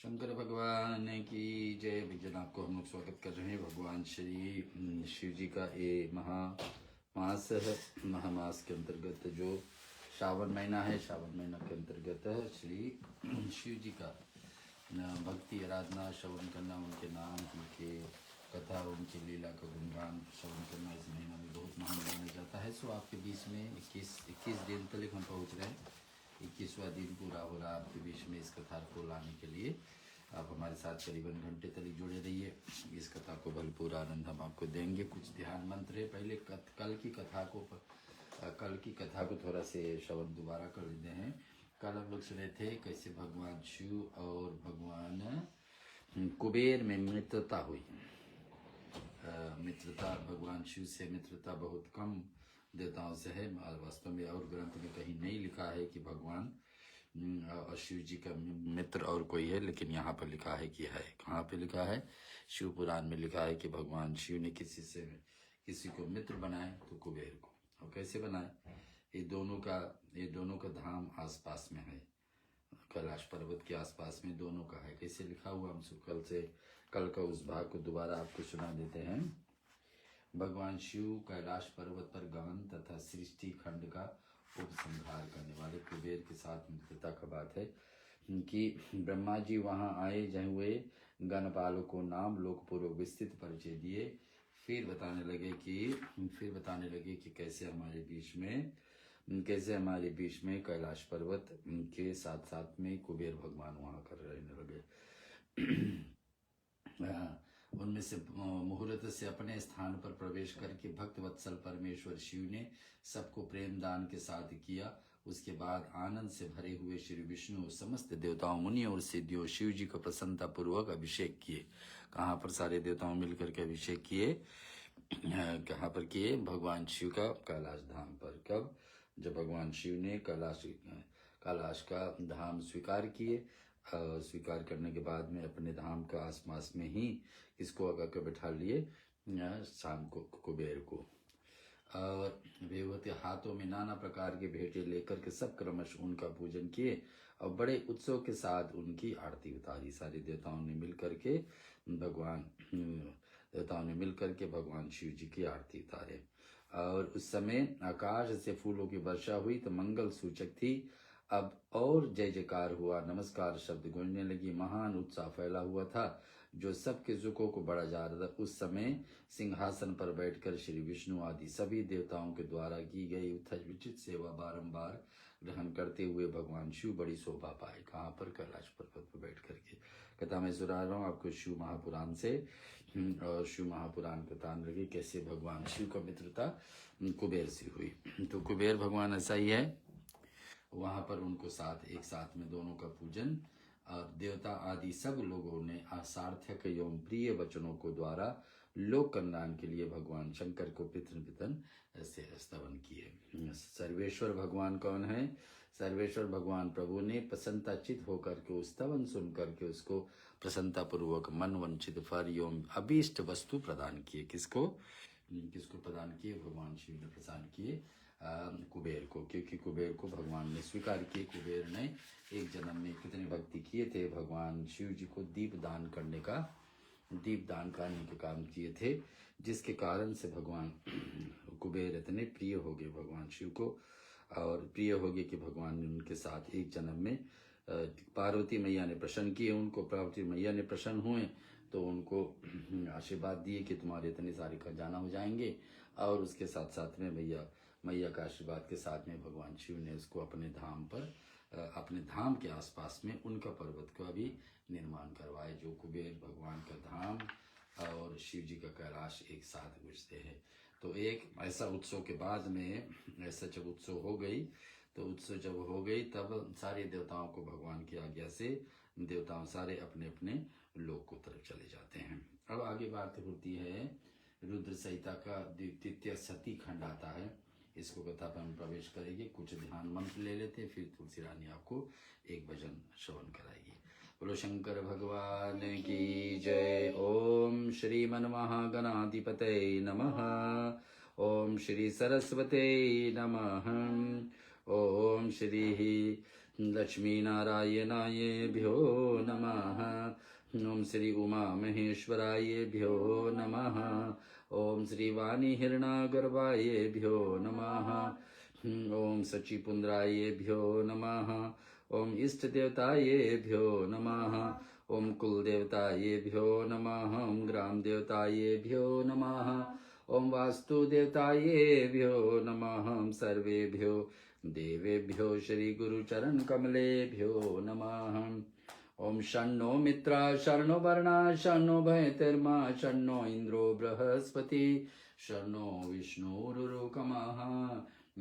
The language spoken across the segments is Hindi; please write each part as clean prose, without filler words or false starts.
शंकर भगवान की जय। भजन आपको हम लोग स्वागत कर रहे हैं। भगवान श्री शिव जी का ये महामास है। महामास के अंतर्गत जो श्रावण महीना है, श्रावण महीना के अंतर्गत श्री शिव जी का भक्ति आराधना श्रवण करना, उनके नाम, उनके कथा, उनकी लीला का गुणगान श्रवण करना इस महीना में बहुत महान माना जाता है। सो आपके बीच में 21 दिन तक हम पहुँच रहे हैं। 21वां दिन पूरा हो रहा। आपके बीच में इस कथा को लाने के लिए आप हमारे साथ करीबन घंटे तक जुड़े रहिए। इस कथा को भरपूर आनंद हम आपको देंगे। कुछ ध्यान मंत्र है। पहले कल की कथा को थोड़ा से श्रवण दोबारा कर लेते हैं। कल हम लोग सुने थे कैसे भगवान शिव और भगवान कुबेर में मित्रता हुई। मित्रता, भगवान शिव से मित्रता बहुत कम देवताओं से है। वास्तव में और ग्रंथ में कहीं नहीं लिखा है कि भगवान और शिव जी का मित्र और कोई है, लेकिन यहाँ पर लिखा है कि है। कहाँ पे लिखा है? शिव पुराण में लिखा है कि भगवान शिव ने किसी को मित्र बनाए तो कुबेर को। और कैसे बनाए? ये दोनों का धाम आसपास में है। कैलाश पर्वत के आसपास में दोनों का है। कैसे लिखा हुआ हम कल का उस भाग को दोबारा आपको सुना देते हैं। भगवान शिव कैलाश पर्वत पर गगन तथा सृष्टि खंड का उपसंहार करने वाले कुबेर के साथ मित्रता का बात है कि ब्रह्मा जी वहां आए, जहाँ हुए गणपालों को नाम लोकपूर्वक विस्तृत परिचय दिए। फिर बताने लगे कि कैसे हमारे बीच में कैलाश पर्वत के साथ साथ में कुबेर भगवान वहां कर रहने लगे। उनमें से मुहूर्त से अपने स्थान पर प्रवेश करके भक्त वत्सल परमेश्वर शिव ने सबको प्रेम दान के साथ किया। उसके बाद आनंद से भरे हुए श्री विष्णु समस्त देवताओं, मुनियों और सिद्धियों शिव जी को प्रसन्नता पूर्वक अभिषेक किए। कहाँ पर? सारे देवताओं मिलकर के अभिषेक किए। कहाँ पर किए? भगवान शिव का कैलाश धाम पर। कब? जब भगवान शिव ने कैलाश का धाम स्वीकार किए। स्वीकार करने के बाद में अपने धाम का आसपास में ही इसको आकर बैठा लिए शाम को कुबेर को। और वे हाथों में नाना प्रकार के भेंटे लेकर के सब क्रमश उनका पूजन किए और बड़े उत्सव के साथ उनकी आरती उतारी। सारे देवताओं ने मिलकर के भगवान शिव जी की आरती उतारे। और उस समय आकाश से फूलों की वर्षा हुई तो मंगल सूचक थी। अब और जय जयकार हुआ, नमस्कार शब्द गूंजने लगी, महान उत्साह फैला हुआ था जो सबके सुखों को बढ़ा जा रहा था। उस समय सिंहासन पर बैठकर श्री विष्णु आदि सभी देवताओं के द्वारा की गई उचित सेवा बारंबार ग्रहण करते हुए भगवान शिव बड़ी शोभा पाए। कहाँ पर? कैलाश पर्वत पर बैठ करके। कथा में सुना रहा हूँ आपको शिव महापुराण से। और शिव महापुराण कथा लगे कैसे भगवान शिव का मित्रता कुबेर से हुई। तो कुबेर भगवान ऐसा ही है। वहां पर उनको एक साथ में दोनों का पूजन और देवता आदि सब लोगों ने सार्थक एवं प्रिय वचनों को द्वारा लोक कल्याण के लिए भगवान शंकर को पितृ से स्तवन किए। सर्वेश्वर भगवान कौन है? सर्वेश्वर भगवान प्रभु ने प्रसन्नताचित होकर के स्तवन सुन करके उसको प्रसन्नता पूर्वक मन वंचित फल एवं अभीष्ट वस्तु प्रदान किए। किसको प्रदान किए? भगवान शिव ने प्रदान किए कुबेर को, क्योंकि कुबेर को भगवान ने स्वीकार किए। कुबेर ने एक जन्म में कितनी भक्ति किए थे, भगवान शिव जी को दीप दान करने के काम किए थे, जिसके कारण से भगवान कुबेर इतने प्रिय हो गए भगवान शिव को। और प्रिय हो गए कि भगवान ने उनके साथ एक जन्म में पार्वती मैया ने प्रसन्न किए उनको। पार्वती मैया ने प्रसन्न हुए तो उनको आशीर्वाद दिए कि तुम्हारे इतने सारे खजाना हो जाएंगे। और उसके साथ साथ में मैया का आशीर्वाद के साथ में भगवान शिव ने उसको अपने धाम के आसपास में उनका पर्वत का भी निर्माण करवाए, जो कुबेर भगवान का धाम और शिव जी का कैलाश एक साथ गुजरते हैं। तो एक ऐसा उत्सव के बाद में ऐसा जब उत्सव हो गई तब सारे देवताओं को भगवान की आज्ञा से देवताओं सारे अपने अपने लोक को तरफ चले जाते हैं। अब आगे बात होती है रुद्र संहिता का द्वितीय सती खंड आता है। इसको कथा पर हम प्रवेश करेंगे। कुछ ध्यान मंत्र ले लेते हैं, फिर तुलसी रानी आपको एक भजन श्रवण कराएगी। बोलो शंकर भगवान की जय। ओम श्री मनमहागणाधिपतये नमः। ओम श्री सरस्वते नमः। ओम श्री लक्ष्मी नारायणाय भ्यो नमः। ओम श्री उमा महेश्वरायेभ्यो नमः। ओम श्री वाणी हिरणागर्भायेभ्यो नमः। ओम सचिपुंद्रायेभ्यो नमः। ओम इष्ट देवतायेभ्यो नमः। ओम कुल देवतायेभ्यो नमः। ओम ग्राम देवतायेभ्यो नमः। ओम वास्तु देवतायेभ्यो नमः। सर्वेभ्यो देवेभ्यो श्री गुरु चरण कमलेभ्यो नमः। ओम शन्नो मित्रा शरणो वर्णा शन्नो भयतिर्मा शन्नो इंद्रो बृहस्पति शन्नो विष्णुरुरुकमः।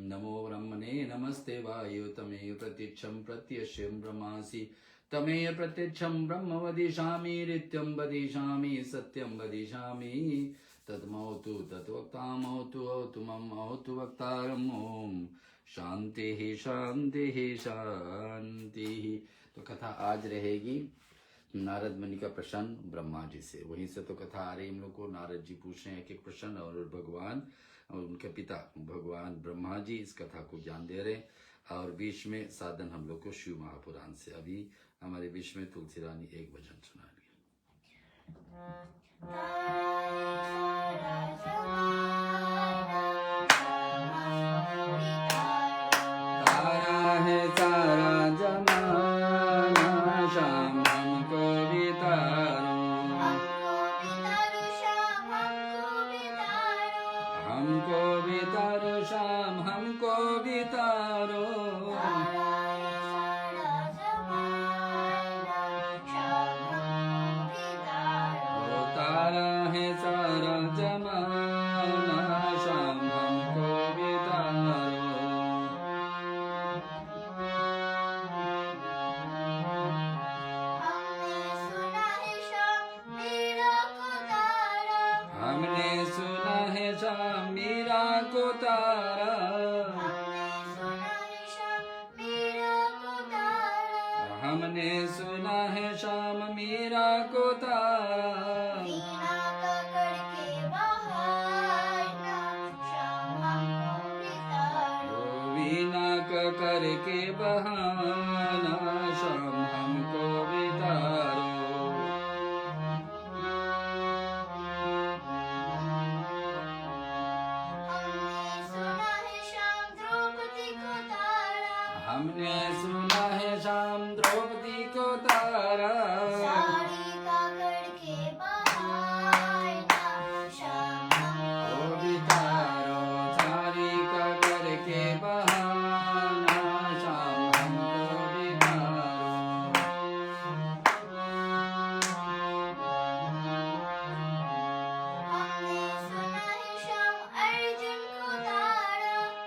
नमो ब्रह्मणे नमस्ते वायु तमेव प्रत्यक्षं प्रत्यक्ष्यं ब्रह्मासि तमेव प्रत्यक्षं ब्रह्म वदिष्यामि नित्यं वदिष्यामि सत्यं वदिष्यामि तद्मौतु तद्वक्तामौतु औतु मम औतु वक्तारम्। ओम शांति शांति शांति। तो कथा आज रहेगी नारद मुनि का प्रश्न ब्रह्मा जी से। वहीं से तो कथा आ रही हम लोग को। नारद जी पूछ रहे हैं एक प्रश्न और भगवान और उनके पिता भगवान ब्रह्मा जी इस कथा को ज्ञान दे रहे। और बीच में साधन हम लोग को शिव महापुराण से। अभी हमारे बीच में तुलसी रानी एक भजन सुना रही है। तारा जमाना शाम हमको बितारो, हमको बितारो शाम हमको बितारो। तारा है सारा जमाना शाम हमको बितारो। हमने सुना है शाम मीरा को तारा, हमने सुना है शाम मीरा को तारा। वीणा का करके बहाना शाम हमको बितारो। हमने सुना है शाम द्रौपदी को तारा, साड़ी का करके बहाना शाम हमको बितारो। साड़ी का करके बहाना शाम हमको बितारो।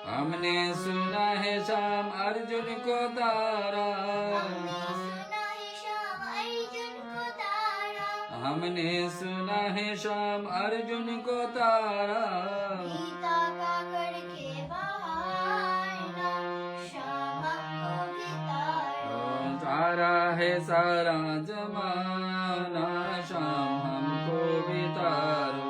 हमने सुना है शाम अर्जुन को तारा, हमने सुना है शाम अर्जुन को तारा। गीता का करके बहाना शाम हमको बितारो। तारा है सारा जमाना शाम हमको बितारो।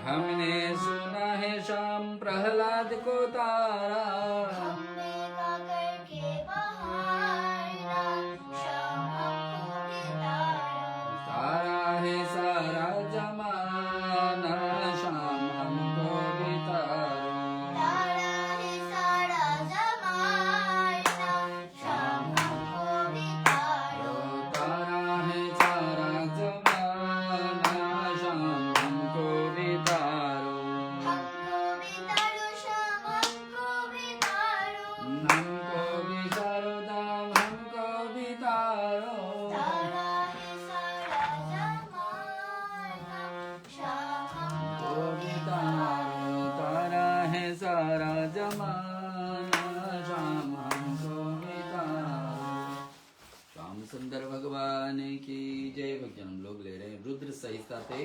हमने सुना है शाम प्रहलाद को तारा, तारा है सारा जमाना शाम हमको बितारो। तारा है सारा जमाना शाम हमको बितारो। तारा है सारा जमाना शाम हमको बितारो। हमको बितारो शाम हमको बितारो। हमको बितारो दाम हमको बितारो। तारा है सारा जमाना शाम हमको बितारो। तारा है सारा जमाना शाम हमको बितारो। श्याम सुंदर भगवान की जय। भजन हम लोग ले रहे हैं रुद्र संहिता से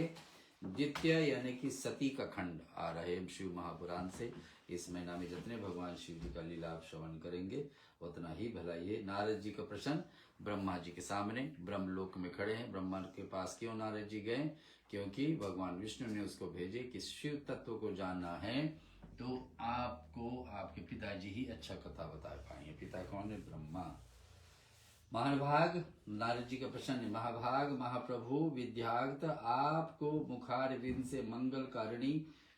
द्वितीय यानी कि सती का खंड आ रहे हैं शिव महापुराण से। इस महीना में जितने भगवान शिव जी का लीला आप श्रवण करेंगे उतना ही भलाई है। नारद जी का प्रश्न ब्रह्मा जी के सामने, ब्रह्मलोक में खड़े हैं। ब्रह्मा के पास क्यों नारद जी गए? क्योंकि भगवान विष्णु ने उसको भेजे कि शिव तत्व को जानना है तो आपको आपके पिताजी ही अच्छा कथा बता पाएंगे। पिता कौन है? ब्रह्मा। महाभाग, नारद जी का प्रश्न है, महाभाग महाप्रभु विद्यागत आपको मुखारविंद से मंगल कारिणी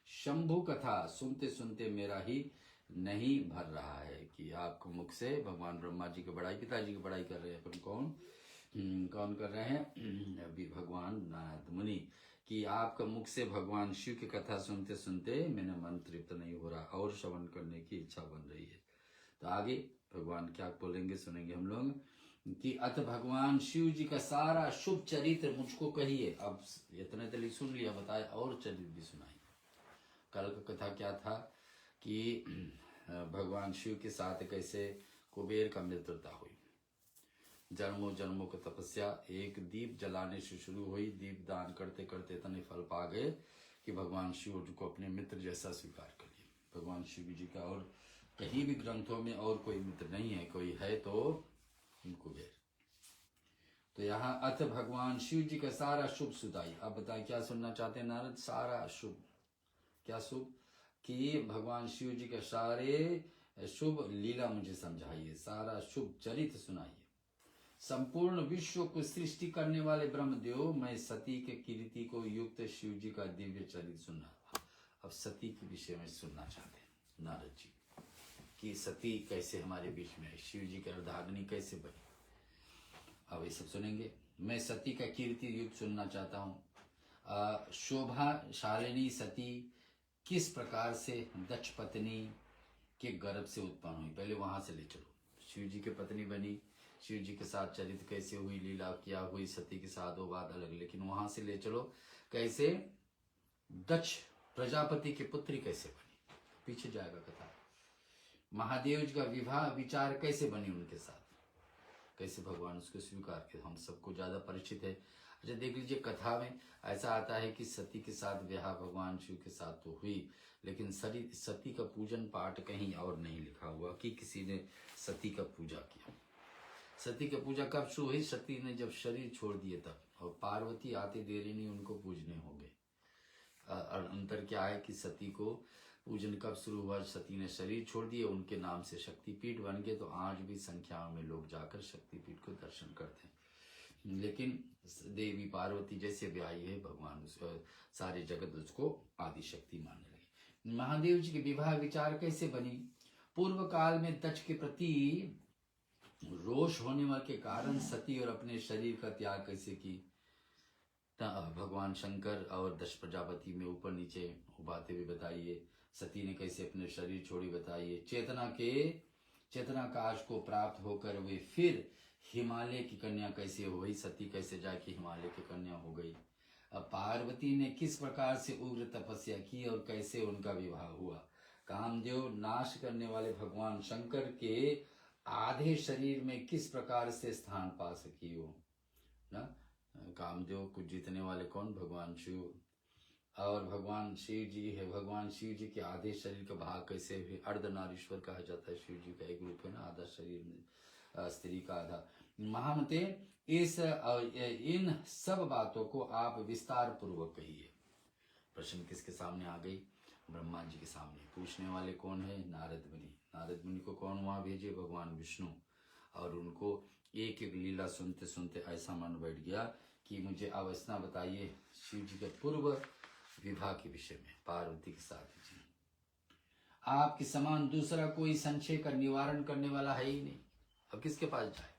शंभु कथा सुनते सुनते मेरा ही नहीं भर रहा है। कि आपको मुख से भगवान ब्रह्मा जी की बड़ाई, पिताजी की बड़ाई कर रहे हैं। अपन कौन कर रहे हैं? अभी भगवान नारद मुनि कि आपका मुख से भगवान शिव की कथा सुनते सुनते मेरा मन तृप्त नहीं हो रहा और श्रवण करने की इच्छा बन रही है। तो आगे भगवान क्या बोलेंगे सुनेंगे हम लोग कि अत भगवान शिव जी का सारा शुभ चरित्र मुझको कहिए। अब इतने तक सुन लिया, बताए और चरित्र भी सुनाइए। कल का कथा क्या था कि भगवान शिव के साथ कैसे कुबेर का मित्रता हुई, जन्मों जन्मों की तपस्या एक दीप जलाने से शुरू हुई। दीप दान करते करते इतने फल पा गए कि भगवान शिव जी को अपने मित्र जैसा स्वीकार कर लिया। भगवान शिव जी का और कहीं भी ग्रंथों में और कोई मित्र नहीं है, कोई है तो कुबेर। तो यहाँ अथ भगवान शिव जी का सारा शुभ सुधाई। अब बताए क्या सुनना चाहते हैं नारद? सारा शुभ। क्या शुभ? कि भगवान शिव जी के सारे शुभ लीला मुझे समझाइए, सारा शुभ चरित्र सुनाइए। संपूर्ण विश्व को सृष्टि करने वाले ब्रह्मदेव, मैं सती के कीर्ति को युक्त शिव जी का दिव्य चरित्र सुनना। अब सती के विषय में सुनना चाहते हैं नारद जी कि सती कैसे हमारे बीच में है, शिव जी की अर्धाग्नि कैसे बनी। अब ये सब सुनेंगे। मैं सती का कीर्ति युक्त सुनना चाहता हूँ। शोभा शालिनी सती किस प्रकार से दक्ष पत्नी के गर्भ से उत्पन्न हुई। पहले वहां से ले चलो। शिव जी की पत्नी बनी, शिव जी के साथ चरित्र कैसे हुई, लीला क्या हुई सती के साथ, वो बात अलग। लेकिन वहां से ले चलो कैसे दक्ष प्रजापति की पुत्री कैसे बनी, पीछे जाएगा कथा। महादेव जी का विवाह विचार कैसे बनी उनके साथ, कैसे भगवान उसको स्वीकार किया, हम सबको ज्यादा परिचित है। अच्छा देख लीजिए कथा में ऐसा आता है कि सती के साथ विवाह भगवान शिव के साथ तो हुई, लेकिन सती का पूजन पाठ कहीं और नहीं लिखा हुआ कि किसी ने सती का पूजा किया। सती की पूजा कब शुरू हुई? सती ने जब शरीर छोड़ दिए तब, और पार्वती आते देरी नहीं उनको पूजने हो गए। अंतर क्या है कि सती को पूजन कब शुरू हुआ? सती ने शरीर छोड़ दिए, उनके नाम से शक्तिपीठ बन गए। तो आज भी संख्याओं में लोग जाकर शक्तिपीठ को दर्शन करते हैं। लेकिन देवी पार्वती जैसे ब्याही है, भगवान सारे जगत उसको आदि शक्ति मानने लगे। महादेव जी के विवाह विचार कैसे बनी? पूर्व काल में दक्ष के प्रति रोष होने वाले के कारण सती और अपने शरीर का त्याग कैसे की। भगवान शंकर और दक्ष प्रजापति में ऊपर नीचे बातें भी बताइए। सती ने कैसे अपने शरीर छोड़ी बताइए। चेतनाकाश को प्राप्त होकर वे फिर हिमालय की कन्या कैसे हुई, सती कैसे जाके हिमालय की कन्या हो गई। अब पार्वती ने किस प्रकार से उग्र तपस्या की और कैसे उनका विवाह हुआ। कामदेव नाश करने वाले भगवान शंकर के आधे शरीर में किस प्रकार से स्थान पा सकी हो ना। कामदेव को जीतने वाले कौन? भगवान शिव। और भगवान शिव जी है, भगवान शिव जी के आधे शरीर का भाग कैसे हुए। अर्धनारीश्वर कहा जाता है शिव जी का एक रूप है ना, आधा शरीर में स्त्री का आधा। महामते इन सब बातों को आप विस्तार पूर्वक कहिए। प्रश्न किसके सामने आ गई? ब्रह्मा जी के सामने। पूछने वाले कौन है? नारद मुनि। नारद मुनि को कौन वहां भेजे? भगवान विष्णु। और उनको एक एक लीला सुनते सुनते ऐसा मन बैठ गया कि मुझे अवस्था बताइए शिव जी के पूर्व विवाह के विषय में पार्वती के साथ जी। आपके समान दूसरा कोई संशय का निवारण करने वाला है ही नहीं। अब किसके पास जाए?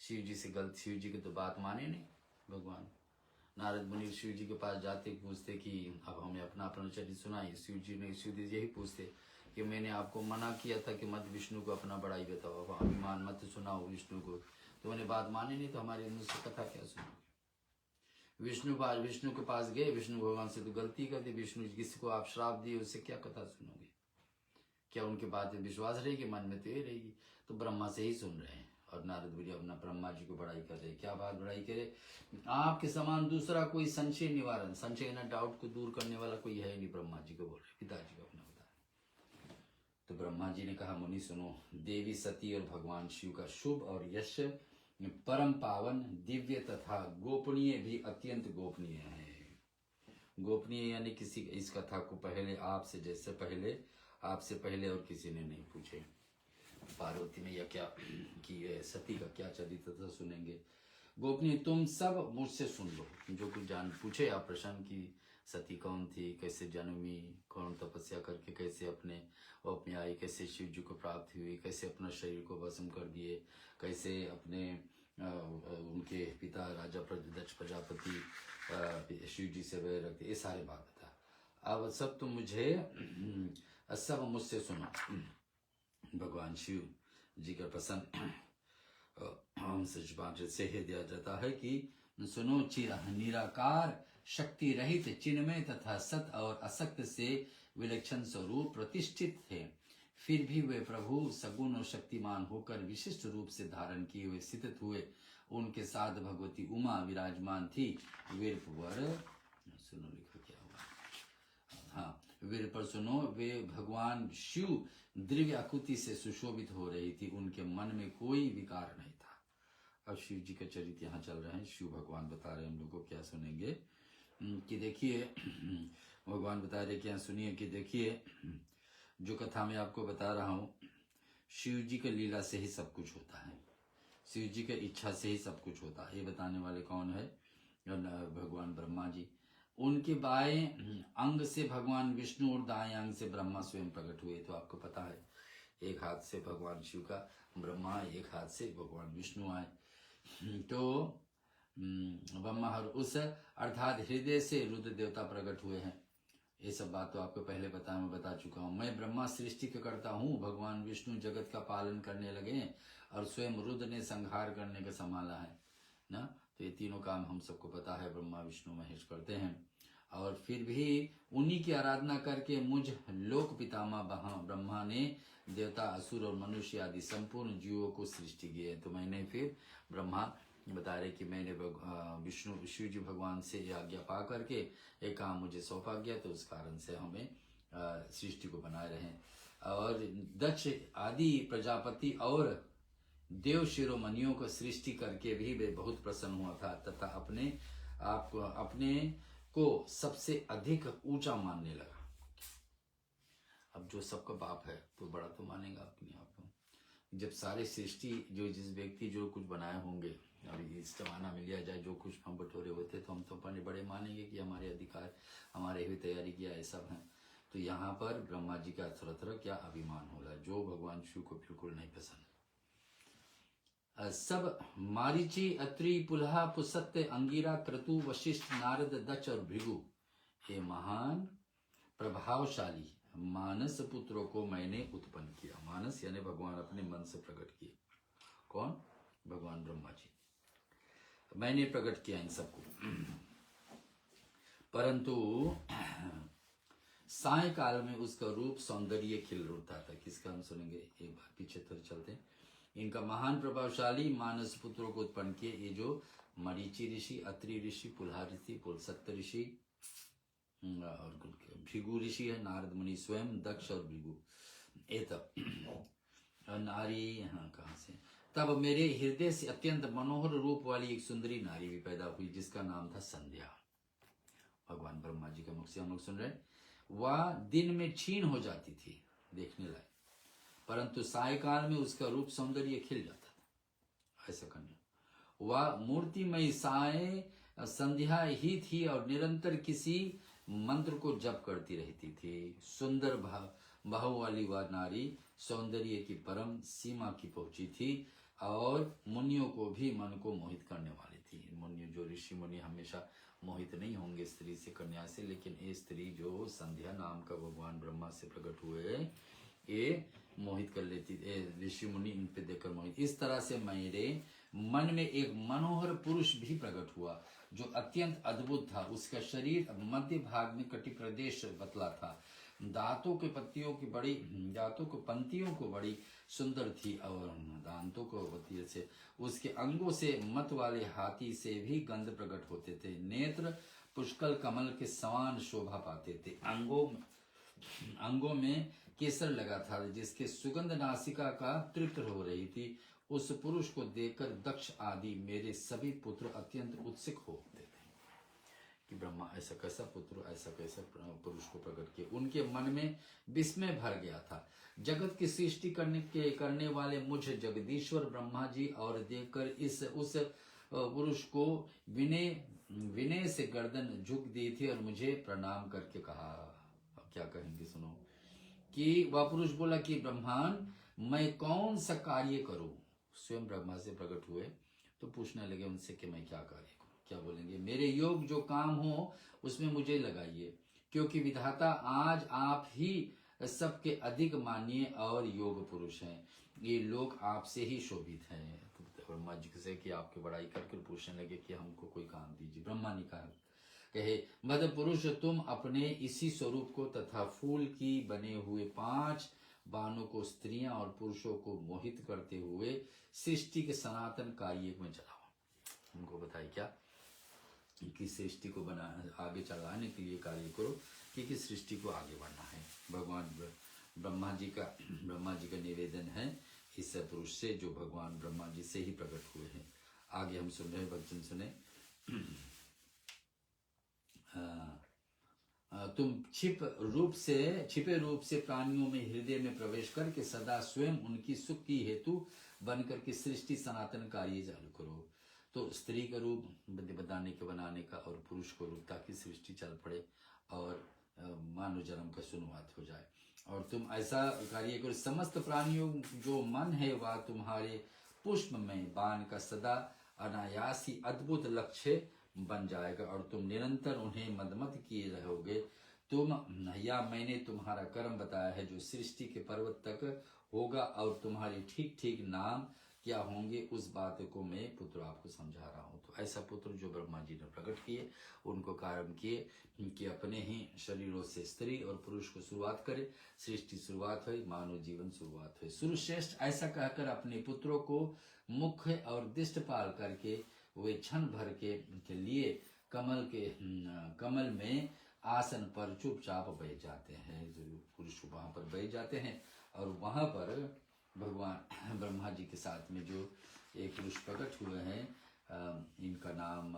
शिव जी से गलत, शिव जी की तो बात माने नहीं भगवान। नारद मुनि शिव जी के पास जाते पूछते कि अब हमें अपना अपना चरित्र सुनाइए। शिव जी यही पूछते कि मैंने आपको मना किया था कि मत विष्णु को अपना बड़ाई बताओ, अब अभिमान मत सुनाओ विष्णु को, तो मैंने बात माने नहीं तो हमारे मुझ से कथा क्या सुनोगे। विष्णु के पास गए, विष्णु भगवान से तो गलती कर दी। विष्णु किसी को आप श्राप दिए, उससे क्या कथा सुनोगे? क्या उनके बात में विश्वास रहेगी? मन में तो ये रहेगी। तो ब्रह्मा से ही सुन रहे हैं। और नारद मुनि अपना ब्रह्मा जी को बड़ाई कर रहे। क्या बात बड़ाई करे, आपके समान दूसरा कोई संशय निवारण, संशय ना डाउट को दूर करने वाला कोई है नहीं, ब्रह्मा जी को बोल रहे, पिताजी को अपना बता। तो ब्रह्मा जी ने कहा, मुनि सुनो, देवी सती और भगवान शिव का शुभ और यश परम पावन, दिव्य तथा गोपनीय भी अत्यंत गोपनीय है। गोपनीय यानी किसी इस कथा को पहले आपसे पहले और किसी ने नहीं पूछे। पार्वती मैया क्या कि सती का क्या चरित्र था सुनेंगे। गोपनीय तुम सब मुझसे सुन लो, जो कुछ जान पूछे आप प्रश्न की सती कौन थी, कैसे जन्मी, कौन तपस्या करके कैसे अपने आई, कैसे शिव जी को प्राप्ति हुई, कैसे अपना शरीर को भस्म कर दिए, कैसे अपने उनके पिता राजा दक्ष प्रजापति शिव जी से वैर रखते, ये सारे बात बता। अब सब तुम मुझे सब मुझसे सुनो। भगवान शिव जी का प्रसन्न हमसे जुबान से दिया जाता है कि सुनो, निराकार शक्ति रहित चिन्मय तथा सत और असक्त से विलक्षण स्वरूप प्रतिष्ठित थे, फिर भी वे प्रभु सगुण और शक्तिमान होकर विशिष्ट रूप से धारण किए हुए स्थित हुए। उनके साथ भगवती उमा विराजमान थी। वीर पर सुनो, लिखो क्या हुआ, हाँ, वीर पर सुनो, वे भगवान शिव दिव्य आकृति से सुशोभित हो रही थी, उनके मन में कोई विकार नहीं था। अब शिव जी का चरित्र यहाँ चल रहे हैं, शिव भगवान बता रहे हैं हम लोग को, क्या सुनेंगे कि देखिए भगवान बता रहे, क्या सुनिए कि देखिए जो कथा मैं आपको बता रहा हूँ, शिव जी के लीला से ही सब कुछ होता है, शिव जी के इच्छा से ही सब कुछ होता है। ये बताने वाले कौन है, भगवान ब्रह्मा जी। उनके बाएं अंग से भगवान विष्णु और दाएं अंग से ब्रह्मा स्वयं प्रकट हुए। तो आपको पता है, एक हाथ से भगवान शिव का ब्रह्मा, एक हाथ से भगवान विष्णु आए। तो ब्रह्मा उस अर्थात हृदय से रुद्र देवता प्रकट हुए हैं। ये सब बात तो आपको पहले मैं बता चुका हूँ। मैं ब्रह्मा सृष्टि का करता हूँ, भगवान विष्णु जगत का पालन करने लगे और स्वयं रुद्र ने संहार करने का संभाला है ना। तो ये तीनों काम हम सबको पता है, ब्रह्मा विष्णु महेश करते हैं। और फिर भी उन्हीं की आराधना करके मुझ लोक पितामह ब्रह्मा ने देवता, असुर और मनुष्य आदि संपूर्ण जीवों को सृष्टि की है। तो मैंने फिर ब्रह्मा बता रहे कि मैंने विष्णु शिव जी भगवान से आज्ञा पा करके एक काम मुझे सौंपा गया, तो उस कारण से हमें सृष्टि को बनाए रहे। और दक्ष आदि प्रजापति और देव शिरोमणियों को सृष्टि करके भी वे बहुत प्रसन्न हुआ था, तथा अपने को सबसे अधिक ऊंचा मानने लगा। अब जो सबका बाप है तो बड़ा तो मानेगा अपने आप को। जब सारे सृष्टि जिस व्यक्ति जो कुछ बनाए होंगे, अभी इस जमाना में लिया जाए, जो कुछ हम बटोरे होते तो हम तो अपने बड़े मानेंगे कि हमारे अधिकार, हमारे हुई तैयारी किया, ये सब है। तो यहाँ पर ब्रह्मा जी का थोड़ा क्या अभिमान हो रहा है, जो भगवान शिव को बिल्कुल नहीं पसंद। सब मारीची, अत्रि, पुलहा, पुसत्य, अंगिरा, क्रतु, वशिष्ठ, नारद, दक्ष और भृगु, ये महान प्रभावशाली मानस पुत्रों को मैंने उत्पन्न किया। मानस यानी भगवान अपने मन से प्रकट किए। कौन? भगवान ब्रह्मा जी। मैंने प्रकट किया इन सबको। परंतु सायकाल में उसका रूप सौंदर्य खिल उठता था। किसका हम सुनेंगे, एक बार पीछे तो चलते हैं। इनका महान प्रभावशाली मानस पुत्रों को उत्पन्न किए, ये जो मरीचि ऋषि, अत्रि ऋषि, पुलहा ऋषि, पुलसत्य ऋषि और भृगु ऋषि है, नारद मुनि स्वयं, दक्ष और भृगु। ये तब नारी यहाँ कहाँ से, तब मेरे हृदय से अत्यंत मनोहर रूप वाली एक सुंदरी नारी भी पैदा हुई, जिसका नाम था संध्या। भगवान ब्रह्मा जी के मुख से हम लोग सुन रहे हैं। वह दिन में क्षीण हो जाती थी, देखने लायक, परंतु सायकाल में उसका रूप सौंदर्य खिल जाता था। ऐसा कन्या वह मूर्तिमयी साय संध्या ही थी और निरंतर किसी मंत्र को जप करती रहती थी। सुंदर बाहु वाली वह नारी सौंदर्य की परम सीमा की पहुंची थी और मुनियों को भी मन को मोहित करने वाली थी। मुनि जो ऋषि मुनि हमेशा मोहित नहीं होंगे स्त्री से, कन्या से, लेकिन ये स्त्री जो संध्या नाम का भगवान ब्रह्मा से प्रकट हुए, ये मोहित कर लेती, ऋषि मुनि इन पे देखकर मोहित। इस तरह से मेरे मन में एक मनोहर पुरुष भी प्रकट हुआ जो अत्यंत अद्भुत था। उसका शरीर मध्य भाग में कटि प्रदेश बतला था, दांतों के पंक्तियों को बड़ी सुंदर थी और दांतों को पत्तियों से उसके अंगों से मत वाले हाथी से भी गंध प्रकट होते थे। नेत्र पुष्कल कमल के समान शोभा पाते थे। अंगों में केसर लगा था जिसके सुगंध नासिका का तृप्त हो रही थी। उस पुरुष को देखकर दक्ष आदि मेरे सभी पुत्र अत्यंत उत्सुक हो उठते थे कि ब्रह्मा ऐसा कैसा पुत्र, ऐसा कैसा पुरुष को प्रकट किया। उनके मन में विस्मय भर गया था। जगत की सृष्टि करने वाले मुझ जगदीश्वर ब्रह्मा जी और देखकर उस पुरुष को विनय से गर्दन झुक दी थी और मुझे प्रणाम करके कहा। क्या कहेंगे सुनो कि वह पुरुष बोला कि ब्रह्मांड मैं कौन सा कार्य करूं। स्वयं ब्रह्मा से प्रकट हुए तो पूछने लगे उनसे कि मैं क्या कार्य करूं। क्या बोलेंगे, मेरे योग जो काम हो उसमें मुझे लगाइए, क्योंकि विधाता आज आप ही सबके अधिक माननीय और योग पुरुष हैं। ये लोग आपसे ही शोभित हैं। तो ब्रह्मा जी से कि आपकी बड़ाई करके पूछने लगे कि हमको कोई काम दीजिए। ब्रह्मा ने कहे मद पुरुष तुम अपने इसी स्वरूप को तथा फूल की बने हुए 5 बाणों को स्त्रियां और पुरुषों को मोहित करते हुए सृष्टि के सनातन कार्य में चलाओ। उनको बताए क्या कि सृष्टि को आगे चलाने के लिए कार्य करो, क्योंकि सृष्टि को आगे बढ़ना है। भगवान ब्रह्मा जी का निवेदन है इस पुरुष से जो भगवान ब्रह्मा जी से ही प्रकट हुए हैं। आगे हम सुन रहे हैं, वचन सुने। तुम छिपे रूप से प्राणियों में हृदय में प्रवेश करके सदा स्वयं उनकी सुख की हेतु बनकर के सृष्टि सनातन कार्य चालू करो। तो स्त्री का रूप बनाने का और पुरुष को रूप, ताकि सृष्टि चल पड़े और मानव जन्म का शुरुआत हो जाए। और तुम ऐसा कार्य करो, समस्त प्राणियों जो मन है वह तुम्हारे पुष्प में बाण का सदा अनायासी अद्भुत लक्ष्य बन जाएगा और तुम निरंतर उन्हें मदमत किए रहोगे। या मैंने तुम्हारा कर्म बताया है जो सृष्टि के पर्वत तक होगा और तुम्हारे ठीक ठीक नाम क्या होंगे उस बात को मैं पुत्र आपको समझा रहा हूँ। तो ऐसा पुत्र जो ब्रह्मा जी ने प्रकट किए, उनको कारण किए कि अपने ही शरीरों से स्त्री और पुरुष को शुरुआत करे, सृष्टि शुरुआत हुई, मानव जीवन शुरुआत हुई। सुरश्रेष्ठ ऐसा कहकर अपने पुत्रों को मुख्य और दिष्टपाल करके वे क्षण भर के लिए कमल में आसन पर चुपचाप बैठ जाते हैं। जो पुरुष वहां पर बैठ जाते हैं और वहां पर भगवान ब्रह्मा जी के साथ में जो एक पुरुष प्रकट हुए हैं, इनका नाम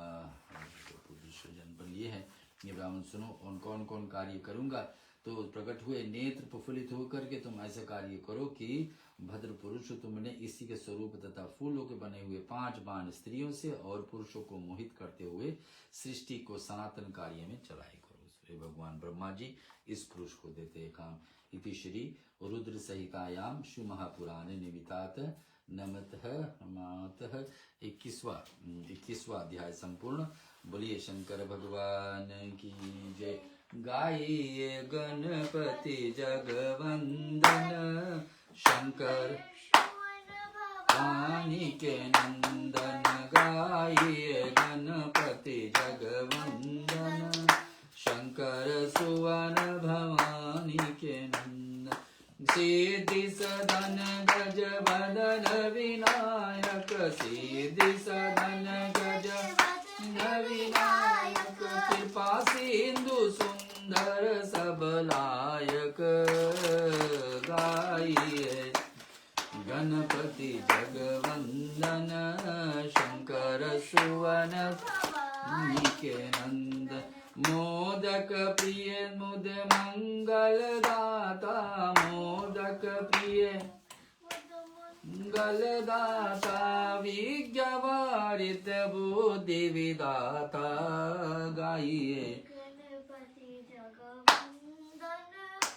पुरुष जन्म लिए हैं। ये ब्राह्मण सुनो, कौन कौन कार्य करूंगा। तो प्रकट हुए, नेत्र प्रफुल्लित होकर के तुम ऐसा कार्य करो कि भद्र पुरुष तुमने इसी के स्वरूप तथा फूलों के बने हुए 5 बाण स्त्रियों से और पुरुषों को मोहित करते हुए सृष्टि को सनातन कार्य में चलाए करो। भगवान ब्रह्मा जी इस पुरुष को देते काम। इति श्री रुद्र संहितायाम शिव महापुराणे निमितात नमतः 21वां अध्याय संपूर्ण। बोलिए शंकर भगवान की जय। गाइए गणपति जगवंदन, शंकर भवानी के नंदन। गाइए गणपति जगवंदन, शंकर सुवन भवानी के नंदन। सिद्धि सदन गज बदन विनायक, सिद्धि सदन गज विनायक। कृपा सिंधु सुंदर सबलायक। गाइए गणपति जगवंदन, शंकर सुवन भवानी के नंद। मोदक प्रिय मुद मंगल दाता, मोदक प्रिय मंगल दाता। विज्ञवारित बुद्धि विदाता। गाइए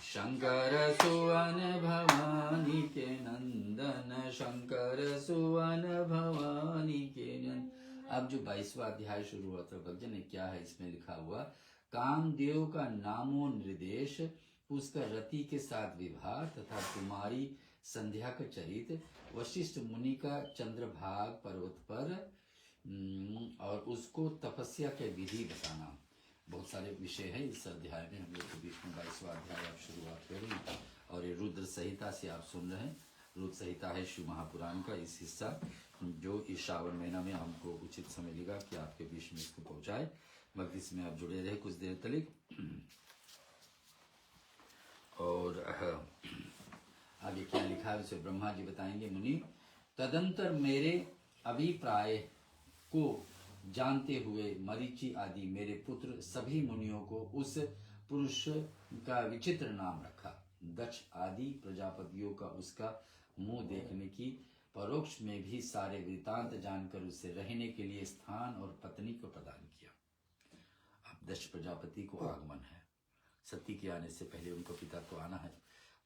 शंकर सुवन भवानी के नंदन, शंकर सुवन भवानी के नंदन। अब जो 22वां अध्याय शुरू हुआ था भजन क्या है, इसमें लिखा हुआ, कामदेव का नामो निर्देश, उसका रति के साथ विवाह तथा तुम्हारी संध्या का चरित, वशिष्ठ मुनि का चंद्रभाग पर्वत पर और उसको तपस्या के विधि बताना। बहुत सारे विषय है इस अध्याय में। हम लोग के बीच में 22वां अध्याय आप शुरुआत हो रही और ये रुद्र संहिता से आप सुन रहे हैं। रुद्र संहिता है शिव महापुराण का इस हिस्सा, जो इस श्रावण महीना में हमको उचित समय लगा कि आपके बीच में इसको पहुंचाए। भक्ति इसमें आप जुड़े रहे कुछ देर तक। और आगे क्या लिखा है उसे ब्रह्मा जी बताएंगे। मुनि, तदंतर मेरे अभिप्राय को जानते हुए मरीचि आदि मेरे पुत्र सभी मुनियों को उस पुरुष का विचित्र नाम रखा। दक्ष आदि प्रजापतियों का उसका मुंह देखने की परोक्ष में भी सारे वृतांत जानकर उसे रहने के लिए स्थान और पत्नी को प्रदान किया। अब दक्ष प्रजापति को आगमन है, सती के आने से पहले उनको पिता को आना है,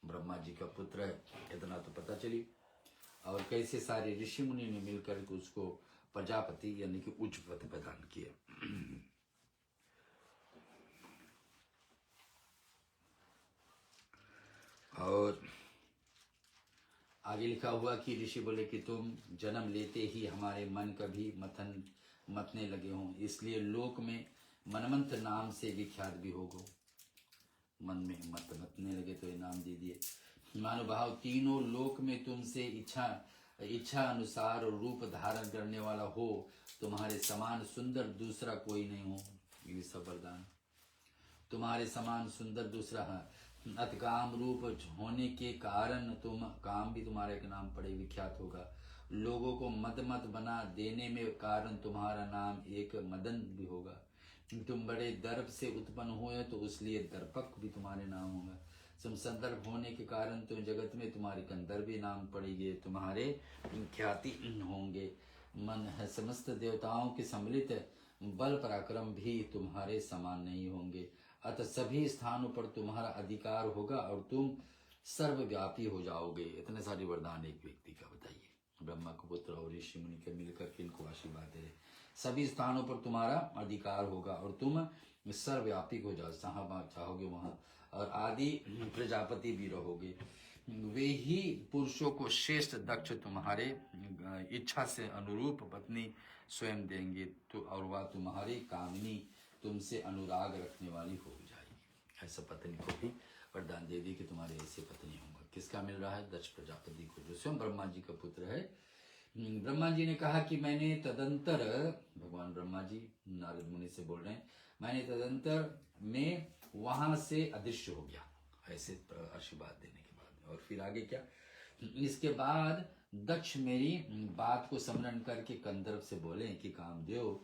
ब्रह्मा जी का पुत्र है, इतना तो पता चली। और कैसे सारे ऋषि मुनि ने मिलकर उसको प्रजापति यानी कि उच्च पद प्रदान किया। और आगे लिखा हुआ कि ऋषि बोले कि तुम जन्म लेते ही हमारे मन कभी मतने लगे हों, इसलिए लोक में मनमंत नाम से विख्यात भी होगो। मन में मतने लगे तो ये नाम दे दिए। महानुभाव, तीनों लोक में तुमसे इच्छा अनुसार रूप धारण करने वाला हो, तुम्हारे समान सुंदर दूसरा कोई नहीं हो। ये सब वरदान। तुम्हारे समान सुंदर दूसरा है। अति काम रूप होने के कारण तुम काम भी तुम्हारे के नाम पड़े विख्यात होगा। लोगों को मत बना देने में कारण तुम्हारा नाम एक मदन भी होगा। तुम बड़े दर्प से उत्पन्न हुए तो उसलिए दर्पक भी तुम्हारे नाम होगा। तुम संदर्भ होने के कारण तुम जगत में तुम्हारे कंदर्भी नाम पड़ेंगे, तुम्हारे ख्याति होंगे। मन है समस्त देवताओं के सम्मिलित बल पराक्रम भी तुम्हारे समान नहीं होंगे। अतः सभी स्थानों पर तुम्हारा अधिकार होगा और तुम सर्वव्यापी हो जाओगे। इतने सारे वरदान एक व्यक्ति का बताइए। ब्रह्मा को पुत्र और ऋषि मुनि के मिलकर के इनको आशीर्वाद दे रहे। सभी स्थानों पर तुम्हारा अधिकार होगा और तुम सर्वव्यापी हो जाओ, जहां चाहोगे वहां, और आदि प्रजापति भी रहोगे। वे ही पुरुषों को श्रेष्ठ दक्ष तुम्हारे इच्छा से अनुरूप पत्नी स्वयं देंगे तो, और वह तुम्हारी कामिनी तुमसे अनुराग रखने वाली हो जाएगी। ऐसा पत्नी को भी वरदान दे दी कि तुम्हारे ऐसे पत्नी होंगे। किसका मिल रहा है? दक्ष प्रजापति को, जो स्वयं ब्रह्मा जी का पुत्र है। ब्रह्मा जी ने कहा कि मैंने तदंतर, भगवान ब्रह्मा जी नारद मुनि से बोल रहे हैं, मैंने तदंतर में वहां से अदृश्य हो गया, ऐसे आशीर्वाद देने के बाद। और फिर आगे क्या? इसके बाद दक्ष मेरी बात को स्मरण करके कंदर्प से बोले कि कामदेव,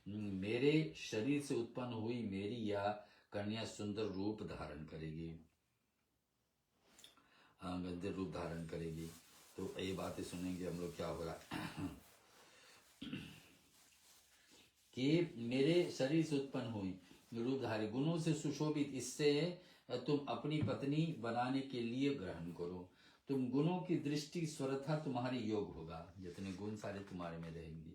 मेरे शरीर से उत्पन्न हुई मेरी यह कन्या सुंदर रूप धारण करेगी, गंदे रूप धारण करेगी। तो ये बातें सुनेंगे हम लोग क्या हो रहा है कि मेरे शरीर से उत्पन्न हुई रूपधारी गुणों से सुशोभित, इससे तुम अपनी पत्नी बनाने के लिए ग्रहण करो। तुम गुणों की दृष्टि स्वरथा तुम्हारी योग होगा, जितने गुण सारे तुम्हारे में रहेंगी।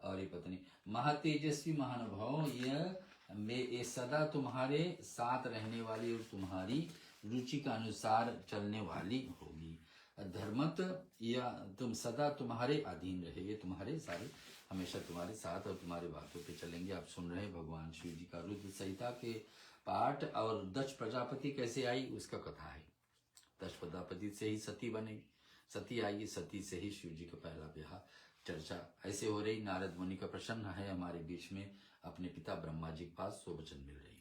और ये पत्नी महातेजस्वी महानुभाव, ये सदा तुम्हारे साथ रहने वाली और तुम्हारी रुचि का अनुसार चलने वाली होगी। धर्मत या तुम सदा तुम्हारे अधीन रहेंगे, तुम्हारे सारे हमेशा तुम्हारे साथ और तुम्हारी बातों पे चलेंगे। आप सुन रहे हैं भगवान शिव जी का रुद्र संहिता के पाठ। और दक्ष प्रजापति कैसे आई उसका कथा है। दक्ष प्रजापति से ही सती बनी, सती आई, सती से ही शिव जी का पहला ब्याह। चर्चा ऐसे हो रही। नारद मुनि का प्रसन्न है हमारे बीच में अपने पिता ब्रह्मा जी के पास 100 वचन मिल रही।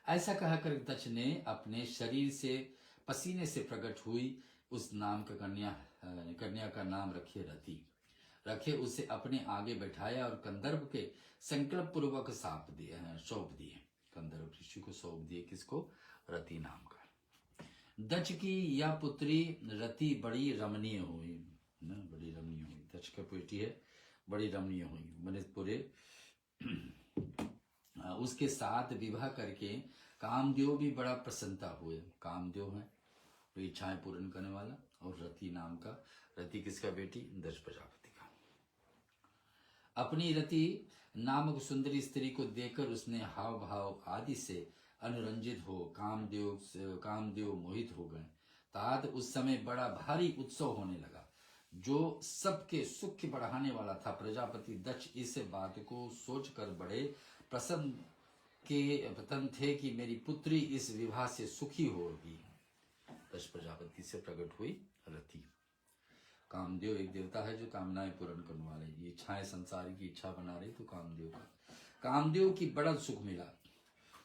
ऐसा कहकर दक्ष ने अपने शरीर से पसीने से प्रकट हुई उस नाम का कन्या का नाम रखे रति, रखे उसे अपने आगे बैठाया और कंदर्प के संकल्प पूर्वक सौंप दिए। कंदर्प ऋषि को सौंप दिए। किसको? रति नाम का। दक्ष की यह पुत्री रति बड़ी रमणीय हुई, बड़ी रमणीय हुई। दक्ष का बेटी है, बड़ी रमणीय हुई। मैंने पूरे उसके साथ विवाह करके कामदेव भी बड़ा प्रसन्नता हुए। कामदेव है तो इच्छाएं पूर्ण करने वाला। और रति नाम का, रति किसका बेटी? दक्ष प्रजापति का। अपनी रति नामक सुंदरी स्त्री को देखकर उसने हाव भाव आदि से अनुरंजित हो कामदेव मोहित हो गए। तात उस समय बड़ा भारी उत्सव होने लगा, जो सबके सुख बढ़ाने वाला था। प्रजापति दक्ष इस बात को सोचकर बड़े प्रसन्न के वतन थे कि मेरी पुत्री इस विवाह से सुखी होगी। दक्ष प्रजापति से प्रकट हुई रति। कामदेव एक देवता है जो कामनाएं पूर्ण करने वाले, ये इच्छाएं संसार की इच्छा बना रही, तो कामदेव की बड़ा सुख मिला,